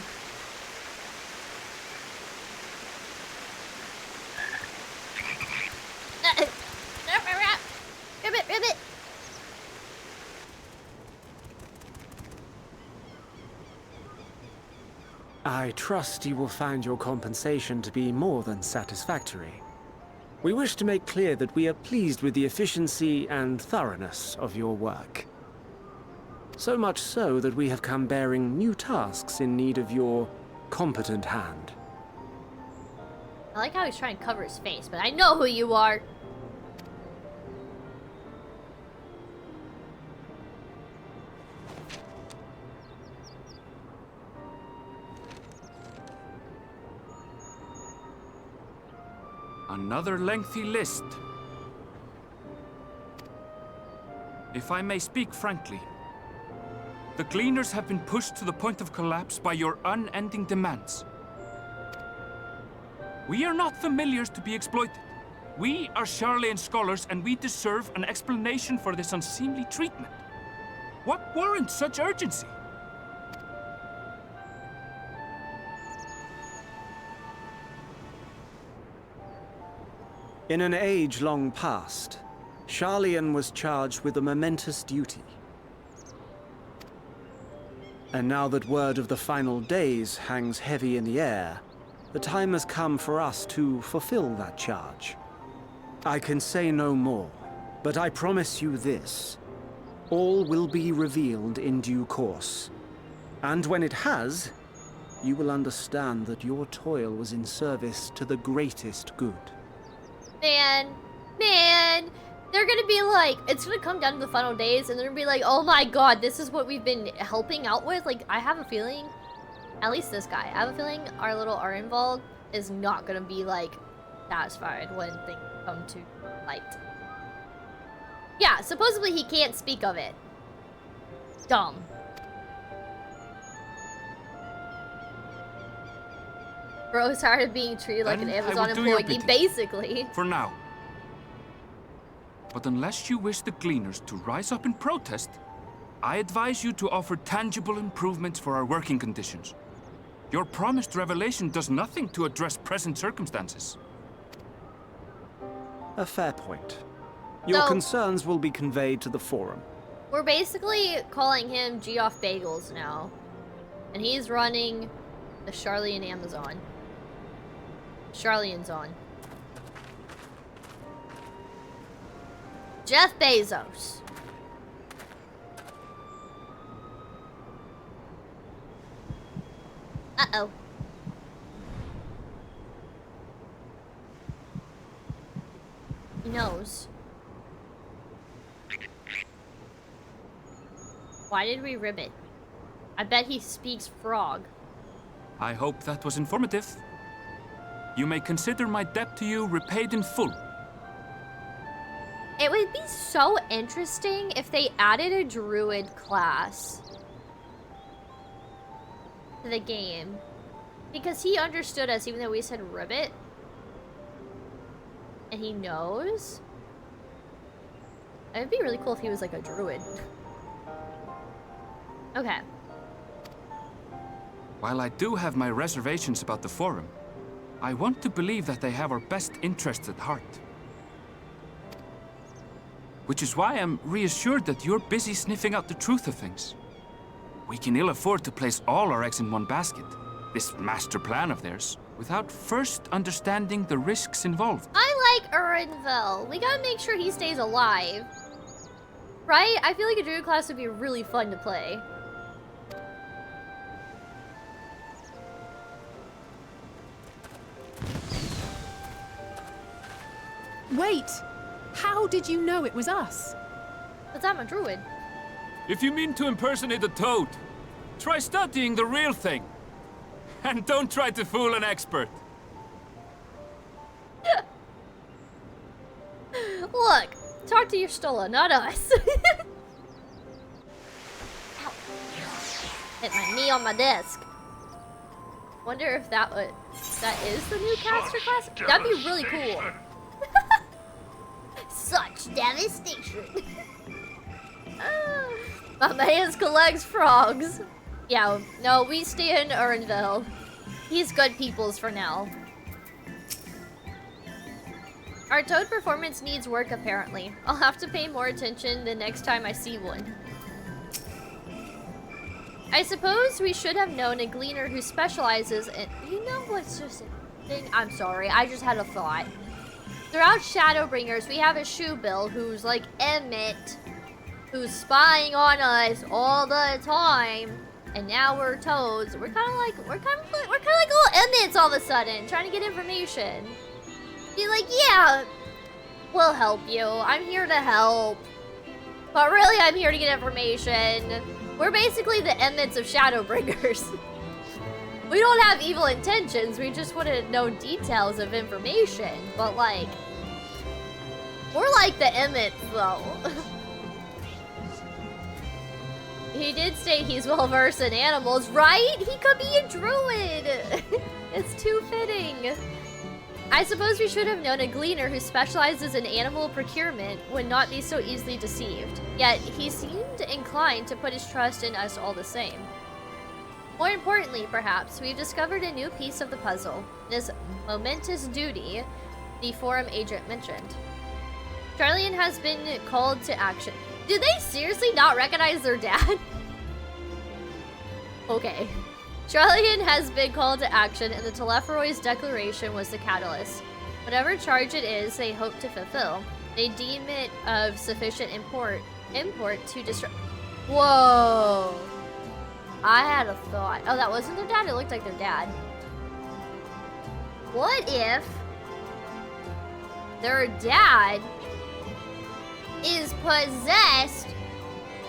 Ribbit, ribbit. I trust you will find your compensation to be more than satisfactory. We wish to make clear that we are pleased with the efficiency and thoroughness of your work. So much so that we have come bearing new tasks in need of your competent hand. I like how he's trying to cover his face, but I know who you are. Another lengthy list. If I may speak frankly, the Gleaners have been pushed to the point of collapse by your unending demands. We are not familiars to be exploited. We are Sharlayan scholars, and we deserve an explanation for this unseemly treatment. What warrants such urgency? In an age long past, Sharlayan was charged with a momentous duty. And now that word of the final days hangs heavy in the air, the time has come for us to fulfill that charge. I can say no more, but I promise you this. All will be revealed in due course. And when it has, you will understand that your toil was in service to the greatest good. Man, they're gonna be like, it's gonna come down to the final days, and they're gonna be like, oh my god, this is what we've been helping out with. Like, I have a feeling, at least this guy, I have a feeling our little Arenvald is not gonna be like satisfied when things come to light. Yeah, supposedly he can't speak of it. Dumb. Bro's tired of being treated like an Then I will Amazon do your employee, bidding. basically. For now. But unless you wish the Gleaners to rise up in protest, I advise you to offer tangible improvements for our working conditions. Your promised revelation does nothing to address present circumstances. A fair point. Your So- concerns will be conveyed to the Forum. We're basically calling him Geoff Bagels now. And he's running the Sharlayan Amazon. Sharlayan's on. Jeff Bezos. Uh-oh. He knows. Why did we rib it? I bet he speaks frog. I hope that was informative. You may consider my debt to you repaid in full. It would be so interesting if they added a druid class to the game. Because he understood us even though we said ribbit. And he knows. It would be really cool if he was like a druid. Okay. While I do have my reservations about the Forum, I want to believe that they have our best interests at heart. Which is why I'm reassured that you're busy sniffing out the truth of things. We can ill afford to place all our eggs in one basket, this master plan of theirs, without first understanding the risks involved. I like Urinvel. We gotta make sure he stays alive. Right? I feel like a druid class would be really fun to play. Wait! How did you know it was us? Because I'm a druid. If you mean to impersonate a toad, try studying the real thing. And don't try to fool an expert. Look, talk to your Stola, not us. Ow. Hit my knee on my desk. Wonder if that is the new caster class? That'd be really cool. Such devastation. My man collects frogs. Yeah, no, we stay in Urinvel. He's good peoples for now. Our toad performance needs work, apparently. I'll have to pay more attention the next time I see one. I suppose we should have known a gleaner who specializes in... You know what's just a thing? I'm sorry, I just had a thought. Throughout Shadowbringers, we have a Shoebill who's like Emmett, who's spying on us all the time. And now we're Toads. We're kind of like little Emmets all of a sudden, trying to get information. Be like, yeah, we'll help you. I'm here to help. But really, I'm here to get information. We're basically the Emmets of Shadowbringers. We don't have evil intentions, we just want to know details of information. But like, we're like the Emmets though. He did state he's well versed in animals, right? He could be a druid. It's too fitting. I suppose we should have known a gleaner who specializes in animal procurement would not be so easily deceived. Yet he seemed inclined to put his trust in us all the same. More importantly, perhaps, we've discovered a new piece of the puzzle. This momentous duty the forum agent mentioned. Charlian has been called to action. Do they seriously not recognize their dad? Okay. Charlian has been called to action, and the Telephorod's declaration was the catalyst. Whatever charge it is they hope to fulfill, they deem it of sufficient import to destroy. Whoa! I had a thought. Oh, that wasn't their dad? It looked like their dad. What if their dad is possessed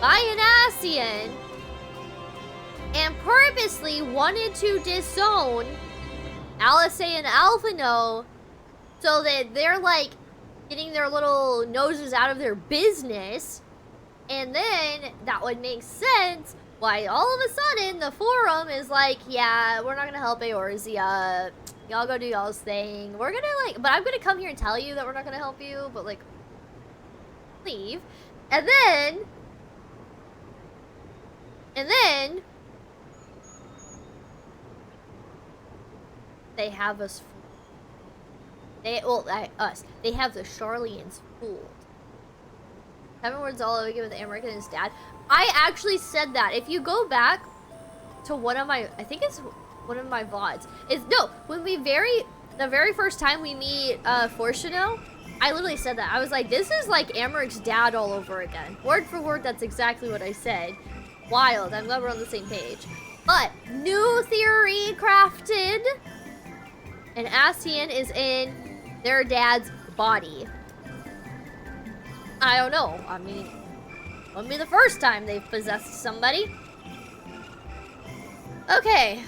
by an Scion and purposely wanted to disown Alice and Alphino so that they're like getting their little noses out of their business, and then that would make sense why all of a sudden the forum is like, yeah, we're not gonna help Eorzea, y'all go do y'all's thing, we're gonna like, but I'm gonna come here and tell you that we're not gonna help you, but like leave. And then they have us. They have the Charlians fooled. Heavenward's all over with Amric and his dad. I actually said that. If you go back to one of my, I think it's one of my VODs. When the very first time we meet Fortuno, I literally said that. I was like, this is like Amaric's dad all over again. Word for word, that's exactly what I said. Wild. I'm glad we're on the same page. But, new theory crafted. An Scion is in their dad's body. I don't know. I mean, it wouldn't be the first time they've possessed somebody. Okay.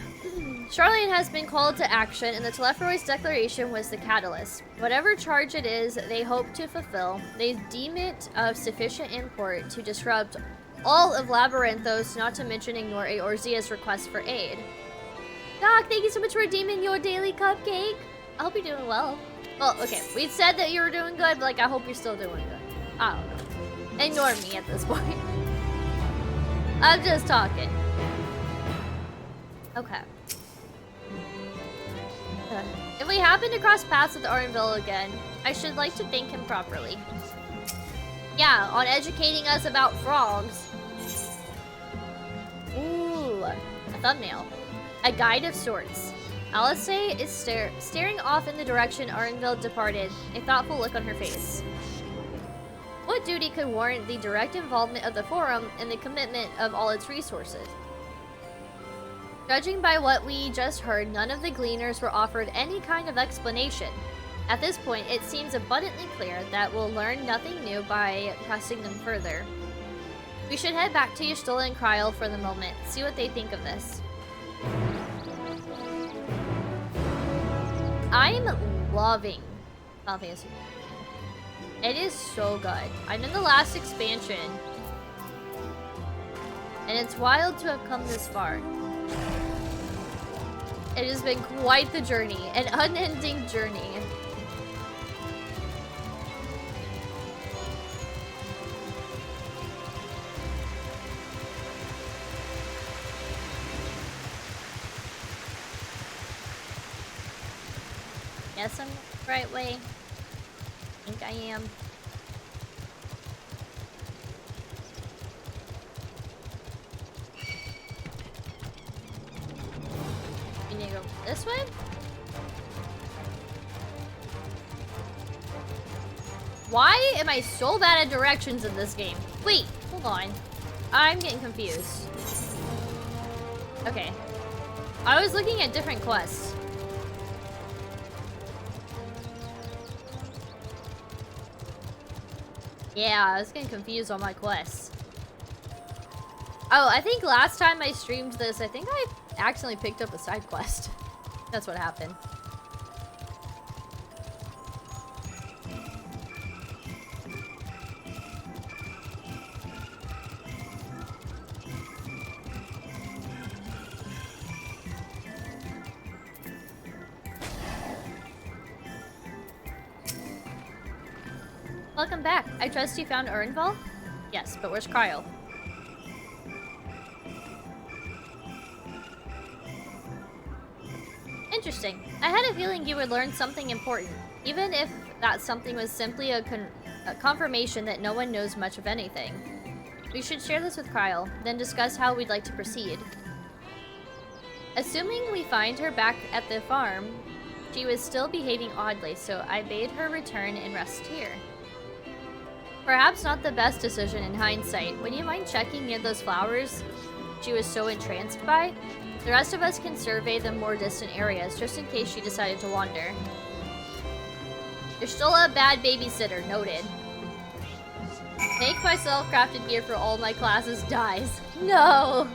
Charlian has been called to action, and the Telephorod's declaration was the catalyst. Whatever charge it is they hope to fulfill, they deem it of sufficient import to disrupt all of Labyrinthos, not to mention ignore Eorzea's request for aid. Doc, thank you so much for redeeming your daily cupcake. I hope you're doing well. Well, okay, we said that you were doing good, but like, I hope you're still doing good. I don't know. Ignore me at this point. I'm just talking. Okay. If we happen to cross paths with Orenville again, I should like to thank him properly. Yeah, on educating us about frogs. Ooh, a thumbnail. A guide of sorts. Alice is staring off in the direction Orenville departed, a thoughtful look on her face. What duty could warrant the direct involvement of the forum and the commitment of all its resources? Judging by what we just heard, none of the gleaners were offered any kind of explanation. At this point, it seems abundantly clear that we'll learn nothing new by pressing them further. We should head back to Y'shtola and Kryl for the moment, see what they think of this. I'm loving Final Fantasy. It is so good. I'm in the last expansion, and it's wild to have come this far. It has been quite the journey, an unending journey. Yes, I'm the right way. I think I am. We need to go this way? Why am I so bad at directions in this game? Wait, hold on. I'm getting confused. Okay. I was looking at different quests. Yeah, I was getting confused on my quests. Oh, I think last time I streamed this, I think I accidentally picked up a side quest. That's what happened. Welcome back. I trust you found Urnval? Yes, but where's Cryo? Interesting. I had a feeling you would learn something important, even if that something was simply a confirmation that no one knows much of anything. We should share this with Cryo, then discuss how we'd like to proceed. Assuming we find her back at the farm, she was still behaving oddly, so I bade her return and rest here. Perhaps not the best decision in hindsight. Would you mind checking near those flowers she was so entranced by? The rest of us can survey the more distant areas, just in case she decided to wander. You're still a bad babysitter, noted. Make my self-crafted gear for all my classes dies. No!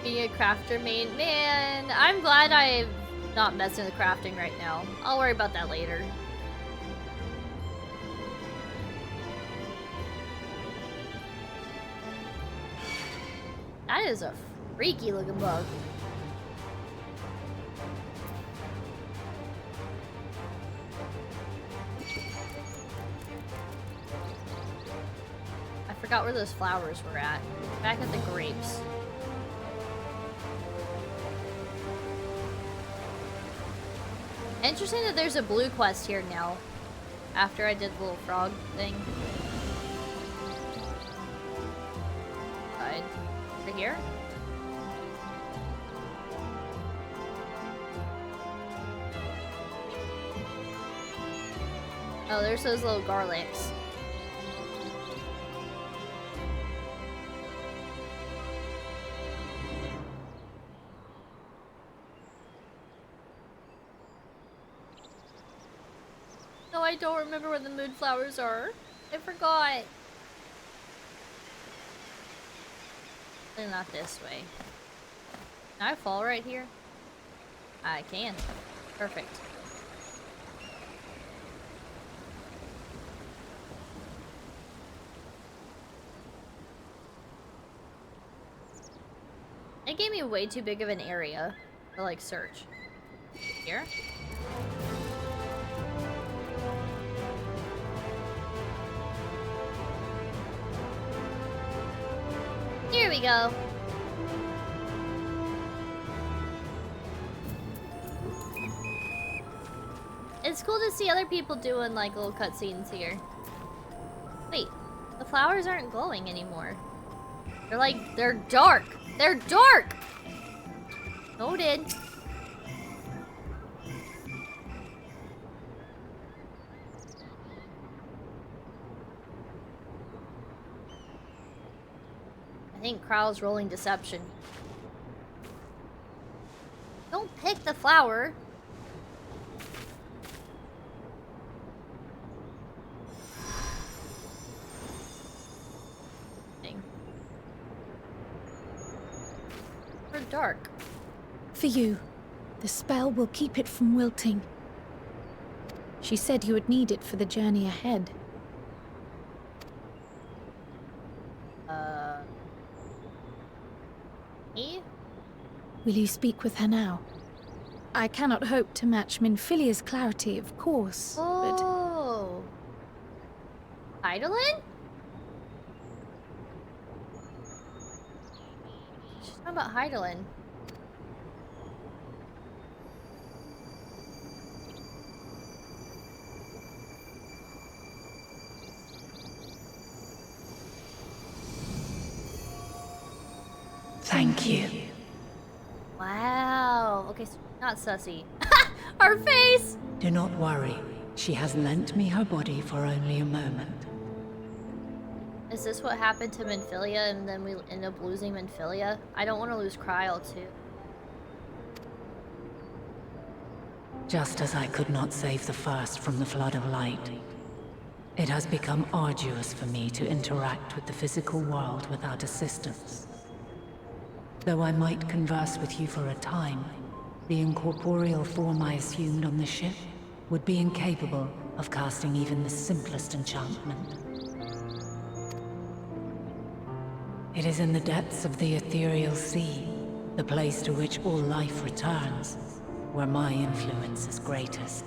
Being a crafter main, man, I'm glad I'm not messing with crafting right now. I'll worry about that later. That is a freaky looking bug. I forgot where those flowers were at. Back at the grapes. Interesting that there's a blue quest here now. After I did the little frog thing. Right. Over here? Oh, there's those little garlics. No, I don't remember where the mood flowers are. I forgot. They're not this way. Can I fall right here? I can. Perfect. It gave me way too big of an area to like search. Here? Here we go. It's cool to see other people doing like little cutscenes here. Wait, the flowers aren't glowing anymore. They're like, they're dark. They're dark! Noted. I think Krau's rolling deception. Don't pick the flower. We're dark. For you. The spell will keep it from wilting. She said you would need it for the journey ahead. Me? Will you speak with her now? I cannot hope to match Minfilia's clarity, of course, but... Oh. Hydaelyn? How about Hydaelyn? Thank you. Wow. Okay, so not sussy. Her face! Do not worry. She has lent me her body for only a moment. Is this what happened to Minfilia and then we end up losing Minfilia? I don't want to lose Kryl too. Just as I could not save the first from the flood of light, it has become arduous for me to interact with the physical world without assistance. Though I might converse with you for a time, the incorporeal form I assumed on the ship would be incapable of casting even the simplest enchantment. It is in the depths of the ethereal sea, the place to which all life returns, where my influence is greatest.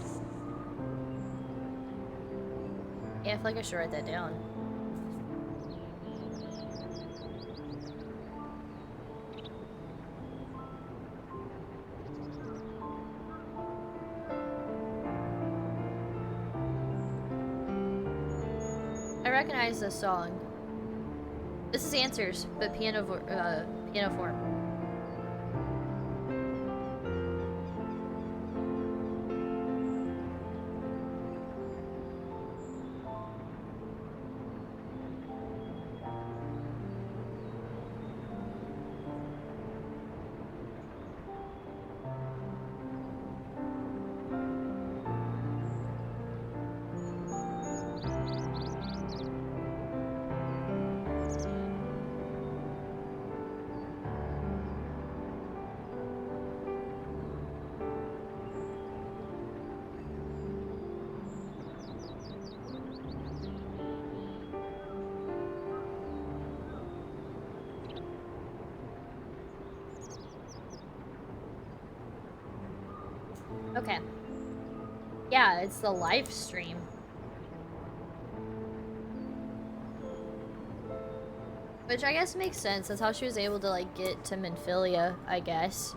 Yeah, I feel like I should write that down. I recognize this song. This is Answers, but piano form. Okay. Yeah, it's the live stream. Which I guess makes sense. That's how she was able to, like, get to Minfilia, I guess.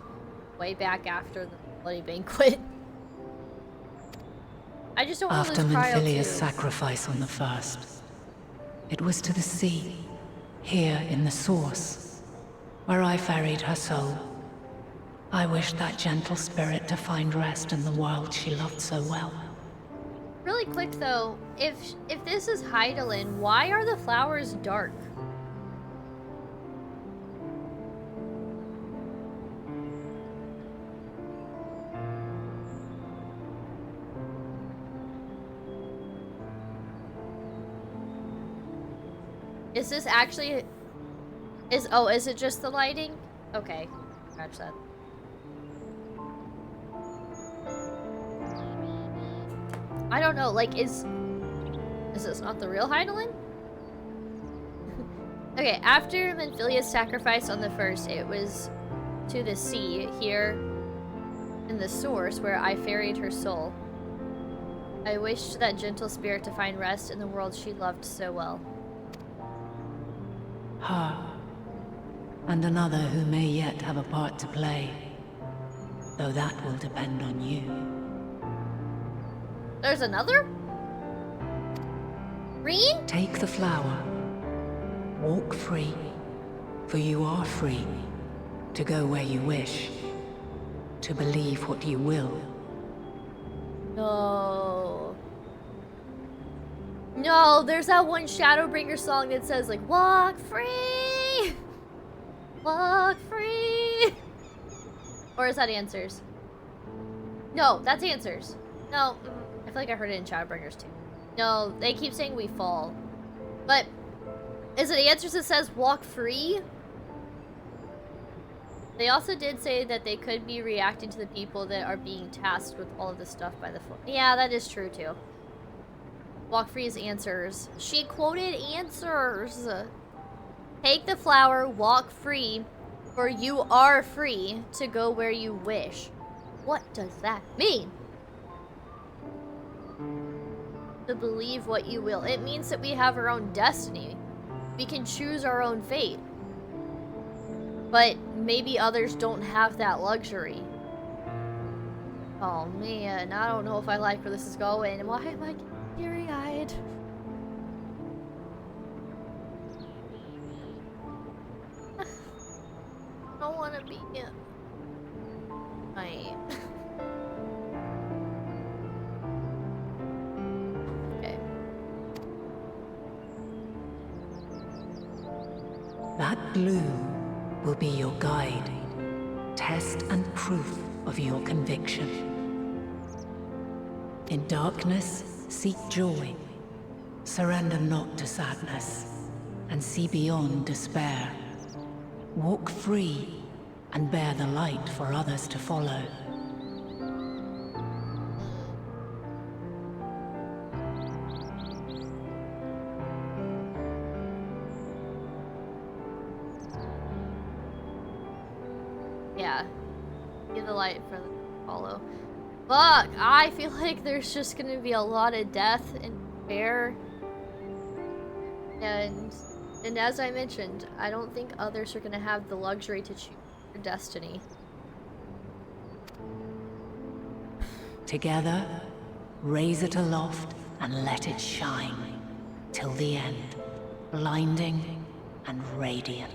Way back after the Bloody Banquet. I just don't want to After lose Kryl Minfilia's too. sacrifice on the first, it was to the sea, here in the Source, where I ferried her soul. I wished that gentle spirit to find rest in the world she loved so well. Really quick though, if this is Hydaelyn, why are the flowers dark? Is this actually... is it just the lighting? Okay, scratch that. I don't know, like, is this not the real Hydaelyn? Okay, after Minfilia's sacrifice on the first, it was to the sea, here in the Source, where I ferried her soul. I wished that gentle spirit to find rest in the world she loved so well. Her, and another who may yet have a part to play, though that will depend on you. There's another? Green? Take the flower. Walk free, for you are free to go where you wish, to believe what you will. No. No, there's that one Shadowbringer song that says, like, walk free! Walk free! Or is that Answers? No, that's Answers. No, I feel like I heard it in Shadowbringers too. No, they keep saying we fall. But, is it Answers that says walk free? They also did say that they could be reacting to the people that are being tasked with all of this stuff by the floor. Yeah, that is true too. Walk free is Answers. She quoted Answers. Take the flower, walk free, for you are free to go where you wish. What does that mean? To believe what you will. It means that we have our own destiny. We can choose our own fate. But maybe others don't have that luxury. Oh man, I don't know if I like where this is going. Why am I getting teary-eyed? I don't want to be in. Okay. That blue will be your guide, test and proof of your conviction. In darkness, seek joy. Surrender not to sadness, and see beyond despair. Walk free, and bear the light for others to follow. Yeah. Give the light for the follow. Fuck! I feel like there's just gonna be a lot of death and despair. And as I mentioned, I don't think others are gonna have the luxury to choose their destiny. Together, raise it aloft and let it shine till the end, blinding and radiant.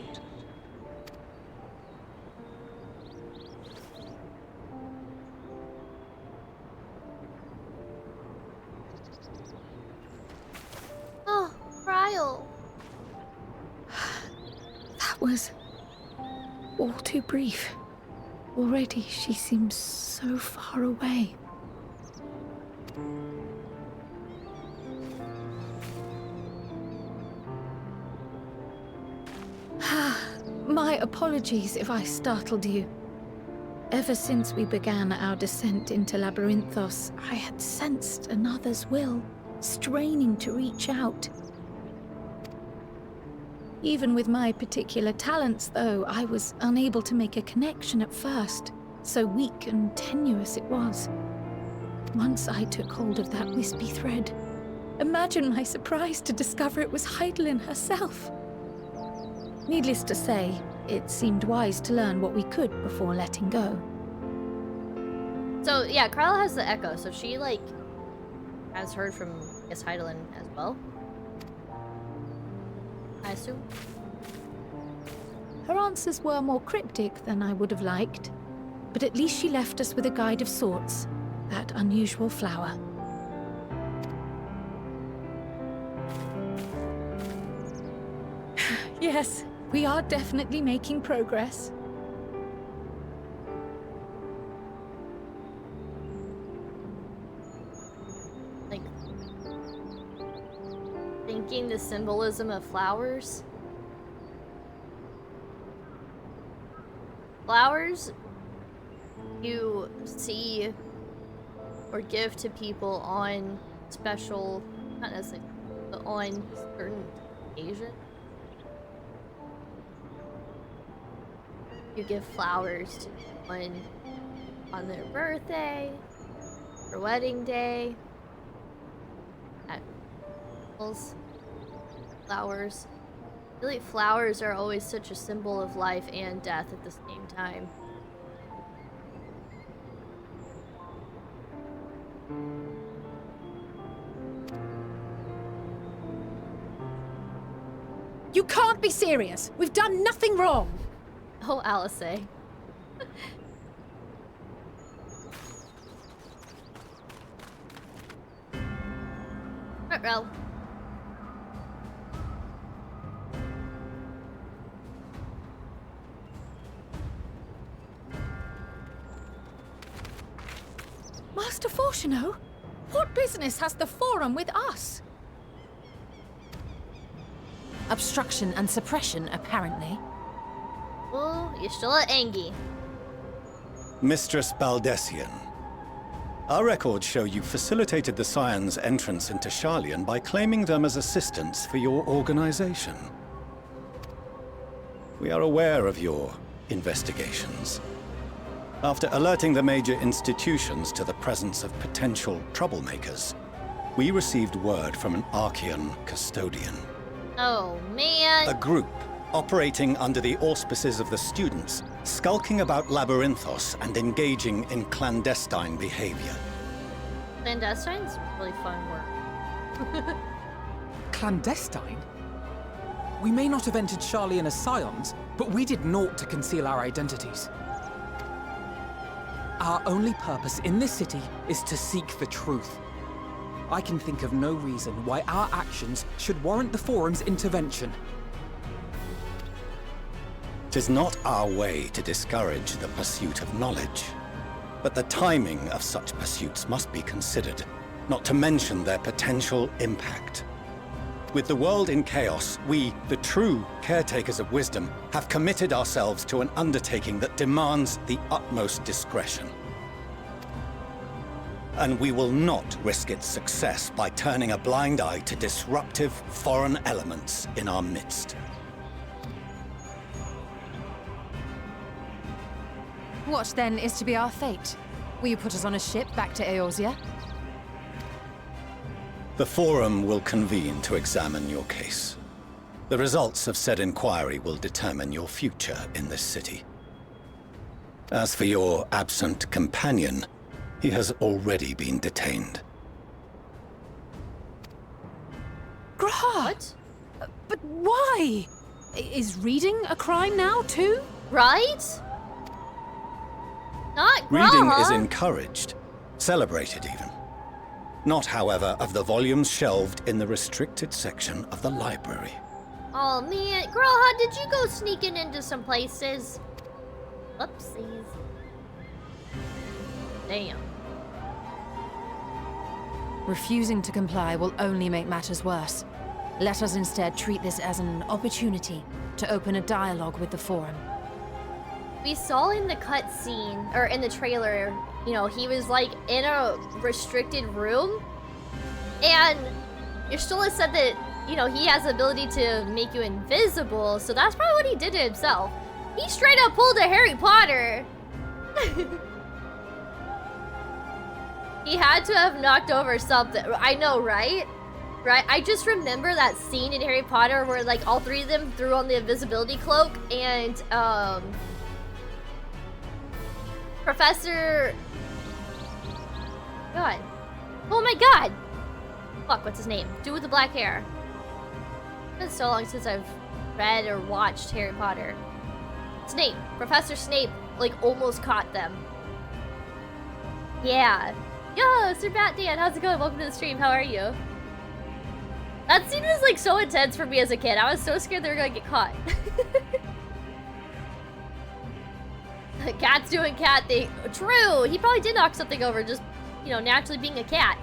Oh, Ryle. That was all too brief. Already she seems so far away. My apologies if I startled you. Ever since we began our descent into Labyrinthos, I had sensed another's will, straining to reach out. Even with my particular talents, though, I was unable to make a connection at first, so weak and tenuous it was. Once I took hold of that wispy thread, imagine my surprise to discover it was Hydaelyn herself. Needless to say, it seemed wise to learn what we could before letting go. So yeah, Kryla has the echo, so she like has heard from, I guess, Hydaelyn as well. I assume. Her answers were more cryptic than I would have liked, but at least she left us with a guide of sorts, that unusual flower. Yes, we are definitely making progress. Like, thinking the symbolism of flowers. Flowers you see or give to people on special, not necessarily, but on certain occasions. You give flowers to someone on their birthday, their wedding day, at flowers. I feel like flowers are always such a symbol of life and death at the same time. You can't be serious! We've done nothing wrong! Oh, Alice. Right, Rel. Master Fortuno? What business has the Forum with us? Obstruction and suppression, apparently. Oh, you're still at Angie. Mistress Baldessian. Our records show you facilitated the Scions' entrance into Sharlayan by claiming them as assistants for your organization. We are aware of your investigations. After alerting the major institutions to the presence of potential troublemakers, we received word from an Archean custodian. Oh, man. A group operating under the auspices of the students, skulking about Labyrinthos and engaging in clandestine behavior. Clandestine's really fun work. Clandestine? We may not have entered Sharlayan as Scions, but we did naught to conceal our identities. Our only purpose in this city is to seek the truth. I can think of no reason why our actions should warrant the Forum's intervention. 'Tis not our way to discourage the pursuit of knowledge, but the timing of such pursuits must be considered, not to mention their potential impact. With the world in chaos, we, the true caretakers of wisdom, have committed ourselves to an undertaking that demands the utmost discretion. And we will not risk its success by turning a blind eye to disruptive foreign elements in our midst. What then is to be our fate? Will you put us on a ship back to Eorzea? The Forum will convene to examine your case. The results of said inquiry will determine your future in this city. As for your absent companion, he has already been detained. Graha! What? But why? Is reading a crime now, too? Right? Not Reading Graha. is encouraged, celebrated even. Not, however, of the volumes shelved in the restricted section of the library. Oh man, Graha, did you go sneaking into some places? Whoopsies. Damn. Refusing to comply will only make matters worse. Let us instead treat this as an opportunity to open a dialogue with the Forum. We saw in the cutscene, or in the trailer, you know, he was like in a restricted room. And Y'shtola said that, you know, he has the ability to make you invisible, so that's probably what he did to himself. He straight up pulled a Harry Potter. He had to have knocked over something. I know, right? Right? I just remember that scene in Harry Potter where like all three of them threw on the invisibility cloak and Professor... God. Oh my god! Fuck, what's his name? Dude with the black hair. It's been so long since I've read or watched Harry Potter. Snape. Professor Snape, like, almost caught them. Yeah. Yo, Sir Batman, how's it going? Welcome to the stream. How are you? That scene was, like, so intense for me as a kid. I was so scared they were gonna get caught. Cat's doing cat thing. True! He probably did knock something over, just, you know, naturally being a cat.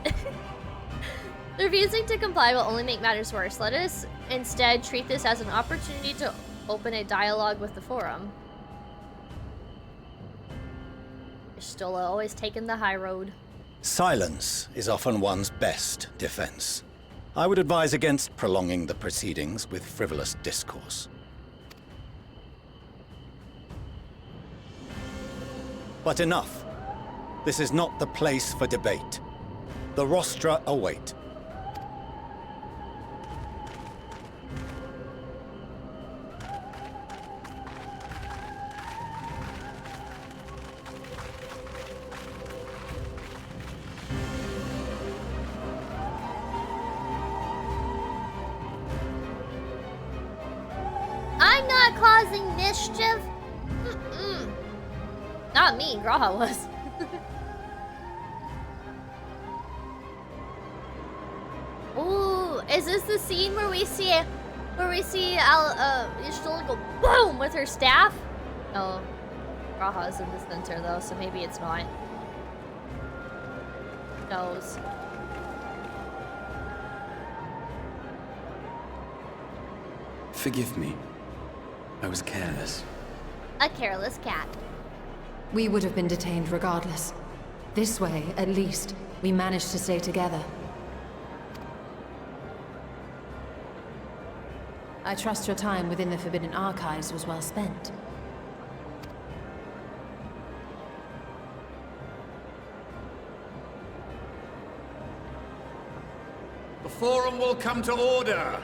Refusing to comply will only make matters worse. Let us instead treat this as an opportunity to open a dialogue with the Forum. Y'shtola always taking the high road. Silence is often one's best defense. I would advise against prolonging the proceedings with frivolous discourse. But enough. This is not the place for debate. The rostra await. I'm not causing mischief. Mm-mm. Not me, Graha was. Ooh, is this the scene where we see Y'shtola go boom with her staff? Oh, Graha's in the center though, so maybe it's not. Who knows? Forgive me. I was careless. A careless cat. We would have been detained regardless. This way, at least, we managed to stay together. I trust your time within the Forbidden Archives was well spent. The Forum will come to order.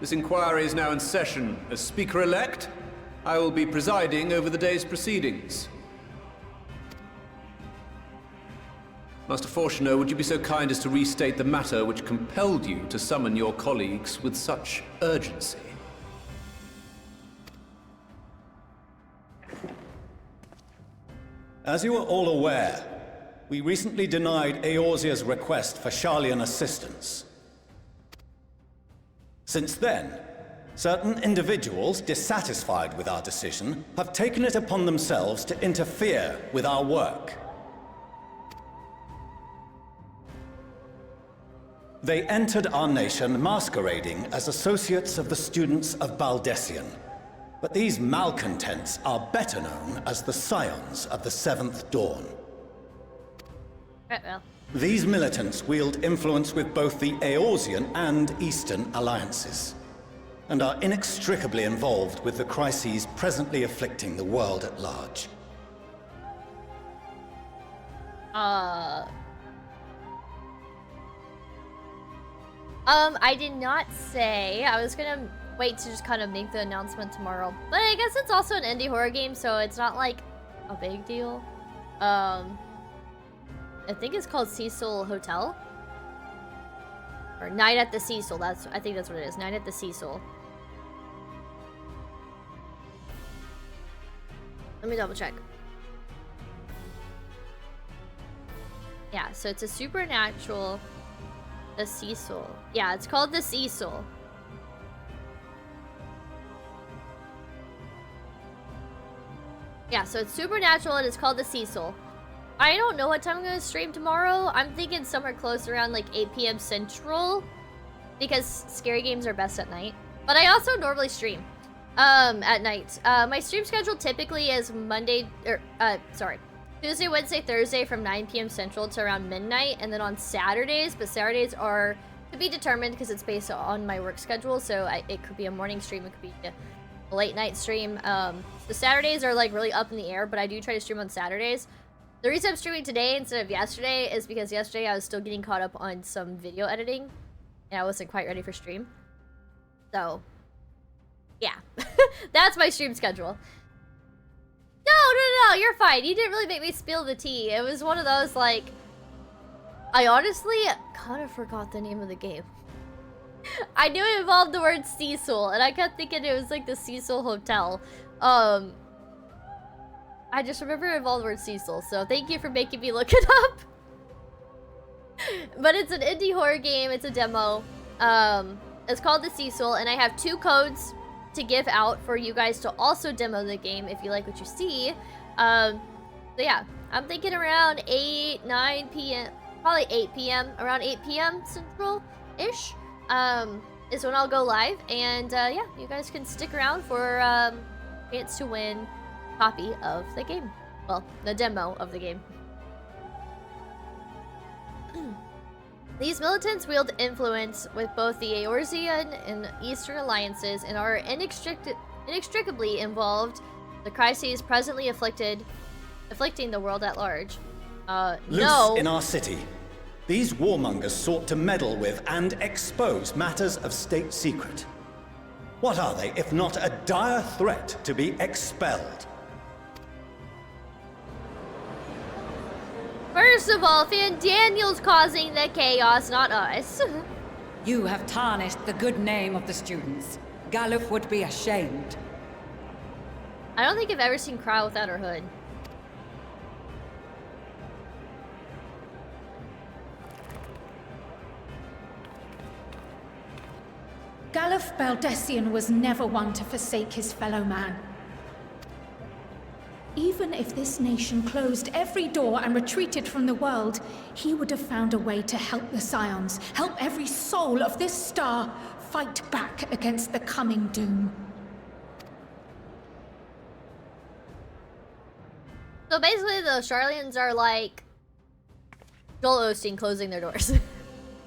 This inquiry is now in session. As Speaker-elect, I will be presiding over the day's proceedings. Master Fortuner, would you be so kind as to restate the matter which compelled you to summon your colleagues with such urgency? As you are all aware, we recently denied Eorzea's request for Sharlayan assistance. Since then, certain individuals dissatisfied with our decision have taken it upon themselves to interfere with our work. They entered our nation masquerading as associates of the students of Baldesion. But these malcontents are better known as the Scions of the Seventh Dawn. Well. These militants wield influence with both the Eorzean and Eastern alliances, and are inextricably involved with the crises presently afflicting the world at large. I did not say. I was gonna wait to just kind of make the announcement tomorrow. But I guess it's also an indie horror game, so it's not like a big deal. I think it's called Cecil Hotel. Or Night at the Cecil. I think that's what it is. Night at the Cecil. Let me double check. Yeah, so it's a supernatural... The Cecil. Yeah, it's called the Cecil. Yeah, so it's supernatural and it's called the Cecil. I don't know what time I'm gonna stream tomorrow. I'm thinking somewhere close around like 8 p.m. Central, because scary games are best at night. But I also normally stream at night. My stream schedule typically is Tuesday, Wednesday, Thursday from 9 p.m. Central to around midnight, and then on Saturdays, but Saturdays are to be determined because it's based on my work schedule, so it could be a morning stream, it could be a late night stream. The Saturdays are like really up in the air, but I do try to stream on Saturdays. The reason I'm streaming today instead of yesterday is because yesterday I was still getting caught up on some video editing, and I wasn't quite ready for stream. So, yeah. That's my stream schedule. No, you're fine. You didn't really make me spill the tea. It was one of those, like... I honestly kind of forgot the name of the game. I knew it involved the word Cecil, and I kept thinking it was like the Cecil Hotel. I just remember it involved the word Cecil, so thank you for making me look it up. But it's an indie horror game. It's a demo. It's called the Cecil, and I have 2 codes to give out for you guys to also demo the game if you like what you see. So yeah, I'm thinking around 9 p.m. Probably 8 p.m. Around 8 p.m. Central-ish is when I'll go live. And yeah, you guys can stick around for a chance to win a copy of the game. Well, the demo of the game. These militants wield influence with both the Eorzean and Eastern alliances and are inextricably involved the crises presently afflicting the world at large. Loose in our city, these warmongers sought to meddle with and expose matters of state secret. What are they if not a dire threat to be expelled? First of all, Daniel's causing the chaos, not us. You have tarnished the good name of the students. Galuf would be ashamed. I don't think I've ever seen Crow without her hood. Galuf Baldesion was never one to forsake his fellow man. Even if this nation closed every door and retreated from the world, he would have found a way to help the Scions, help every soul of this star fight back against the coming doom. So basically, the Sharlayans are like Joel Osteen closing their doors.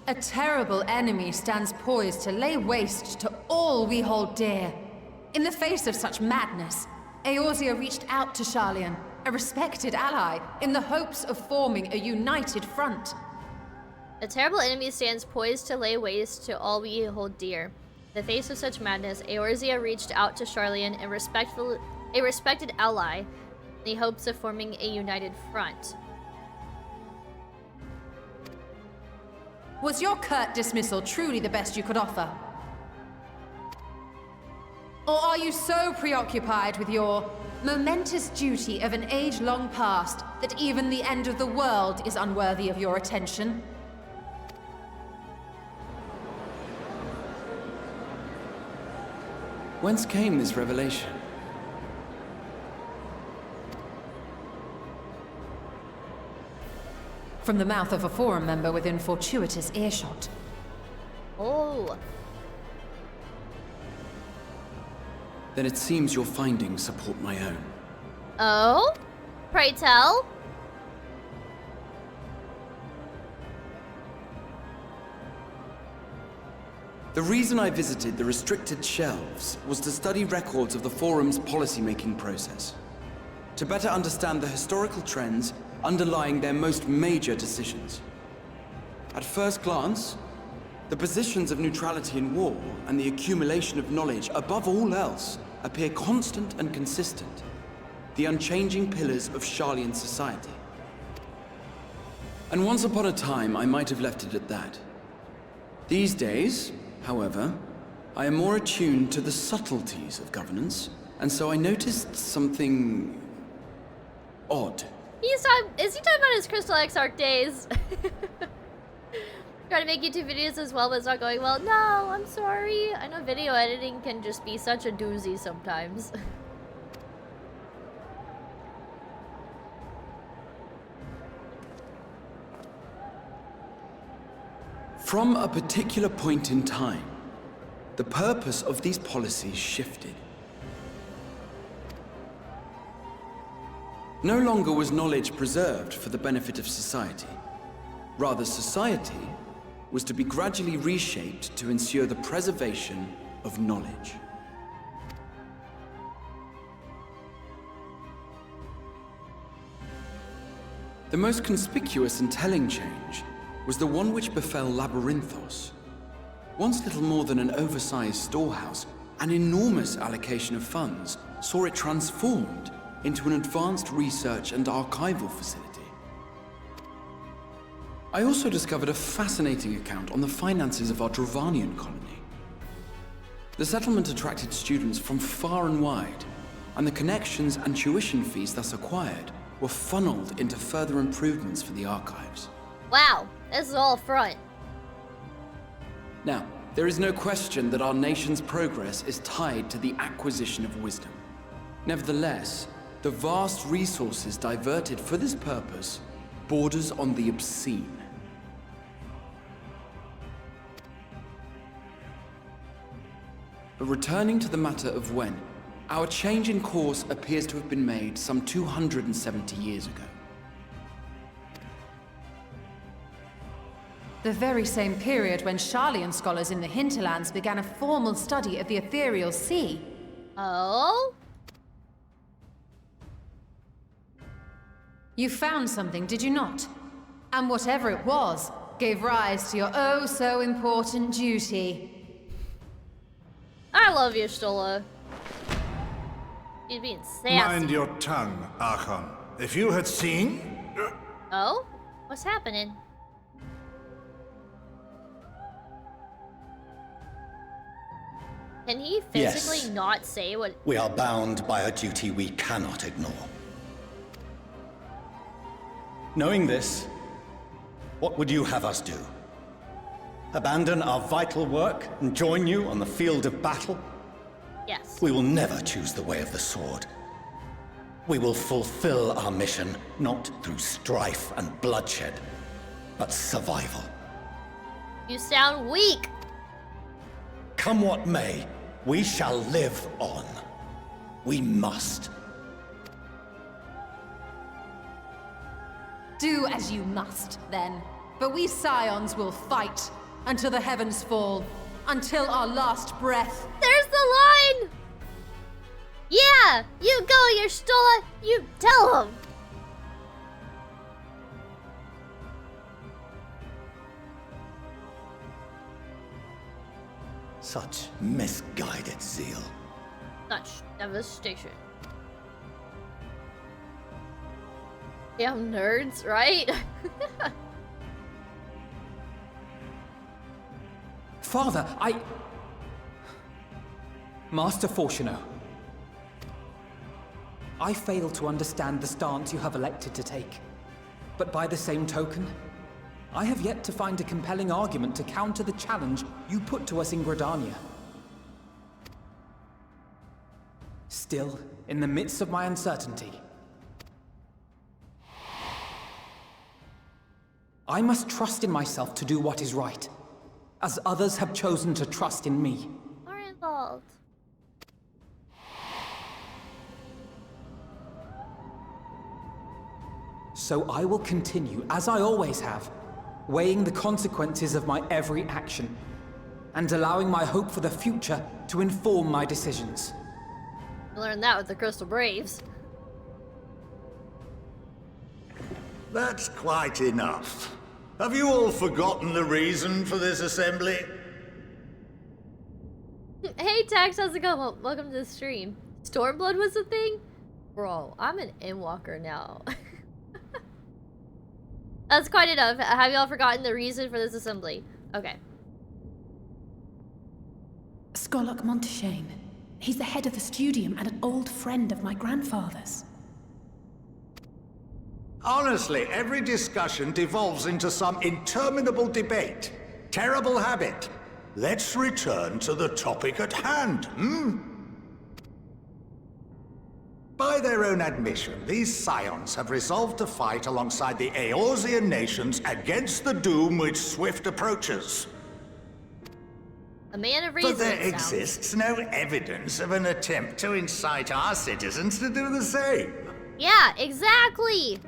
A terrible enemy stands poised to lay waste to all we hold dear. In the face of such madness, Eorzea reached out to Sharlayan, a respected ally, in the hopes of forming a united front. A terrible enemy stands poised to lay waste to all we hold dear. In the face of such madness, Eorzea reached out to Sharlayan, a respected ally, in the hopes of forming a united front. Was your curt dismissal truly the best you could offer? Or are you so preoccupied with your momentous duty of an age long past that even the end of the world is unworthy of your attention? Whence came this revelation? From the mouth of a forum member within fortuitous earshot. Oh. Then it seems your findings support my own. Oh? Pray tell? The reason I visited the restricted shelves was to study records of the Forum's policy-making process, to better understand the historical trends underlying their most major decisions. At first glance, the positions of neutrality in war and the accumulation of knowledge above all else appear constant and consistent, the unchanging pillars of Sharlayan society. And once upon a time, I might have left it at that. These days, however, I am more attuned to the subtleties of governance, and so I noticed something odd. Is he talking about his Crystal Exarch days? Trying to make YouTube videos as well, but it's not going well. No, I'm sorry. I know video editing can just be such a doozy sometimes. From a particular point in time, the purpose of these policies shifted. No longer was knowledge preserved for the benefit of society. Rather, society was to be gradually reshaped to ensure the preservation of knowledge. The most conspicuous and telling change was the one which befell Labyrinthos. Once little more than an oversized storehouse, an enormous allocation of funds saw it transformed into an advanced research and archival facility. I also discovered a fascinating account on the finances of our Dravanian colony. The settlement attracted students from far and wide, and the connections and tuition fees thus acquired were funneled into further improvements for the archives. Wow, this is all front. Now, there is no question that our nation's progress is tied to the acquisition of wisdom. Nevertheless, the vast resources diverted for this purpose borders on the obscene. But returning to the matter of when, our change in course appears to have been made some 270 years ago. The very same period when Sharlayan scholars in the hinterlands began a formal study of the ethereal sea. Oh? You found something, did you not? And whatever it was, gave rise to your oh-so-important duty. I love you, Stola. You're being sassy. Mind your tongue, Archon. If you had seen... Oh? What's happening? Can he physically Yes. not say what... We are bound by a duty we cannot ignore. Knowing this, what would you have us do? Abandon our vital work and join you on the field of battle? Yes. We will never choose the way of the sword. We will fulfill our mission not through strife and bloodshed, but survival. You sound weak. Come what may, we shall live on. We must. Do as you must, then. But we Scions will fight until the heavens fall, until our last breath. There's the line! Yeah! You go, your Stola! You tell him! Such misguided zeal. Such devastation. Damn nerds, right? Father, Master Fortuno. I fail to understand the stance you have elected to take. But by the same token, I have yet to find a compelling argument to counter the challenge you put to us in Gridania. Still, in the midst of my uncertainty, I must trust in myself to do what is right, as others have chosen to trust in me. Are involved. So I will continue, as I always have, weighing the consequences of my every action, and allowing my hope for the future to inform my decisions. You learned that with the Crystal Braves. That's quite enough. Have you all forgotten the reason for this assembly? Hey Tax, how's it going? Well, welcome to the stream. Stormblood was the thing? Bro, I'm an Endwalker now. That's quite enough. Have y'all forgotten the reason for this assembly? Okay. Skolok Monteshane. He's the head of the studium and an old friend of my grandfather's. Honestly, every discussion devolves into some interminable debate. Terrible habit. Let's return to the topic at hand, hmm? By their own admission, these Scions have resolved to fight alongside the Eorzean nations against the doom which swift approaches. A man of reason. But there exists no evidence of an attempt to incite our citizens to do the same. Yeah, exactly.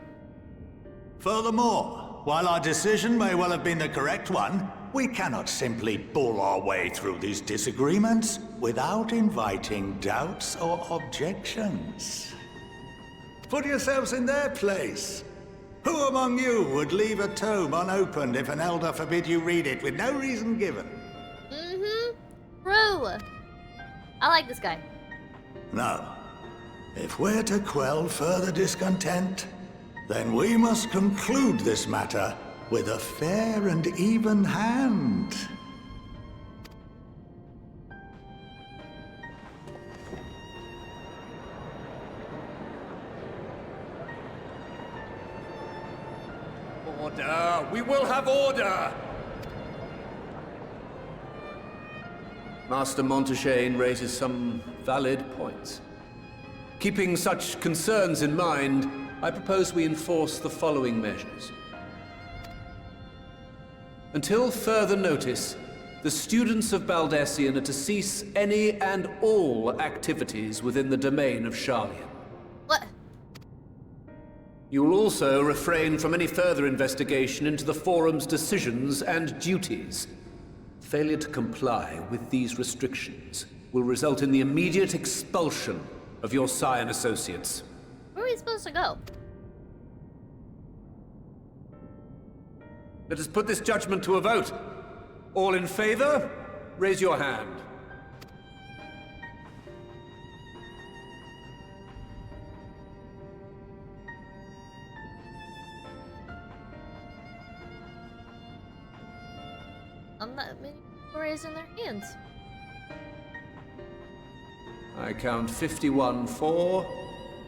Furthermore, while our decision may well have been the correct one, we cannot simply bull our way through these disagreements without inviting doubts or objections. Put yourselves in their place. Who among you would leave a tome unopened if an elder forbid you read it with no reason given? Mm-hmm. True. I like this guy. Now, if we're to quell further discontent, then we must conclude this matter with a fair and even hand. Order! We will have order! Master Monteshane raises some valid points. Keeping such concerns in mind, I propose we enforce the following measures. Until further notice, the students of Baldesion are to cease any and all activities within the domain of Sharlayan. What? You will also refrain from any further investigation into the Forum's decisions and duties. Failure to comply with these restrictions will result in the immediate expulsion of your Scion associates. Where are we supposed to go? Let us put this judgment to a vote. All in favor, raise your hand. Not many people raising their hands. I count 51 for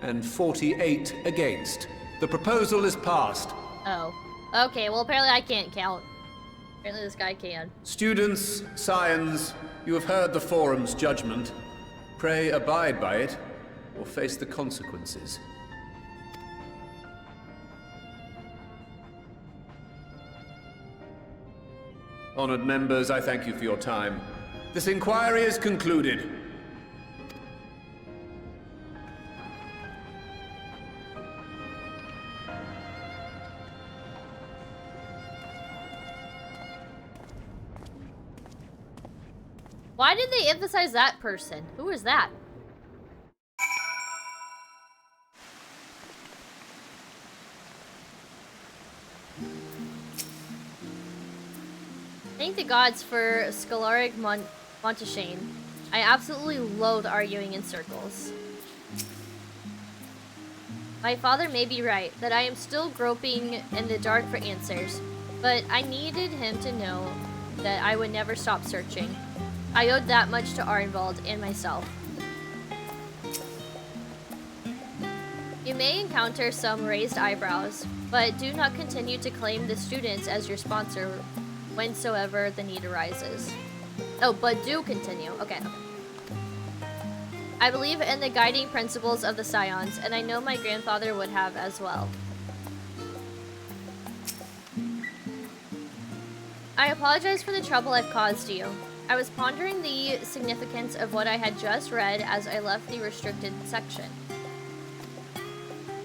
and 48 against. The proposal is passed. Oh. Okay, well apparently I can't count. Apparently this guy can. Students, Scions, you have heard the Forum's judgment. Pray abide by it, or face the consequences. Honored members, I thank you for your time. This inquiry is concluded. Why did they emphasize that person? Who is that? Thank the gods for Scholaric Monteshane. I absolutely loathe arguing in circles. My father may be right, that I am still groping in the dark for answers, but I needed him to know that I would never stop searching. I owed that much to Arnvald and myself. You may encounter some raised eyebrows, but do not continue to claim the students as your sponsor whensoever the need arises. Oh, but do continue. Okay. I believe in the guiding principles of the Scions, and I know my grandfather would have as well. I apologize for the trouble I've caused you. I was pondering the significance of what I had just read as I left the restricted section.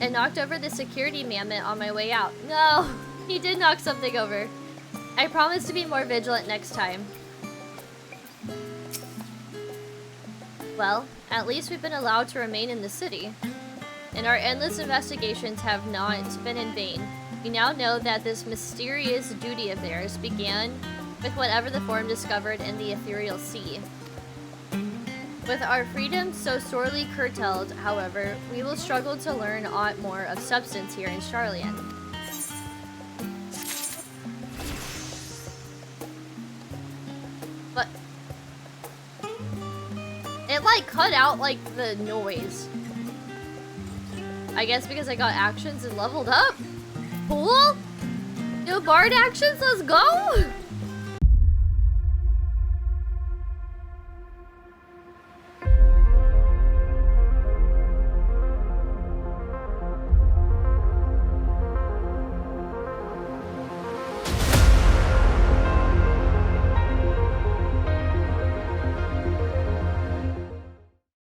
And knocked over the security mammoth on my way out. No! He did knock something over. I promise to be more vigilant next time. Well, at least we've been allowed to remain in the city. And our endless investigations have not been in vain. We now know that this mysterious duty of theirs began with whatever the Forum discovered in the ethereal sea. With our freedom so sorely curtailed, however, we will struggle to learn aught more of substance here in Sharlayan. But it like cut out like the noise. I guess because I got actions and leveled up? Cool! New bard actions, let's go!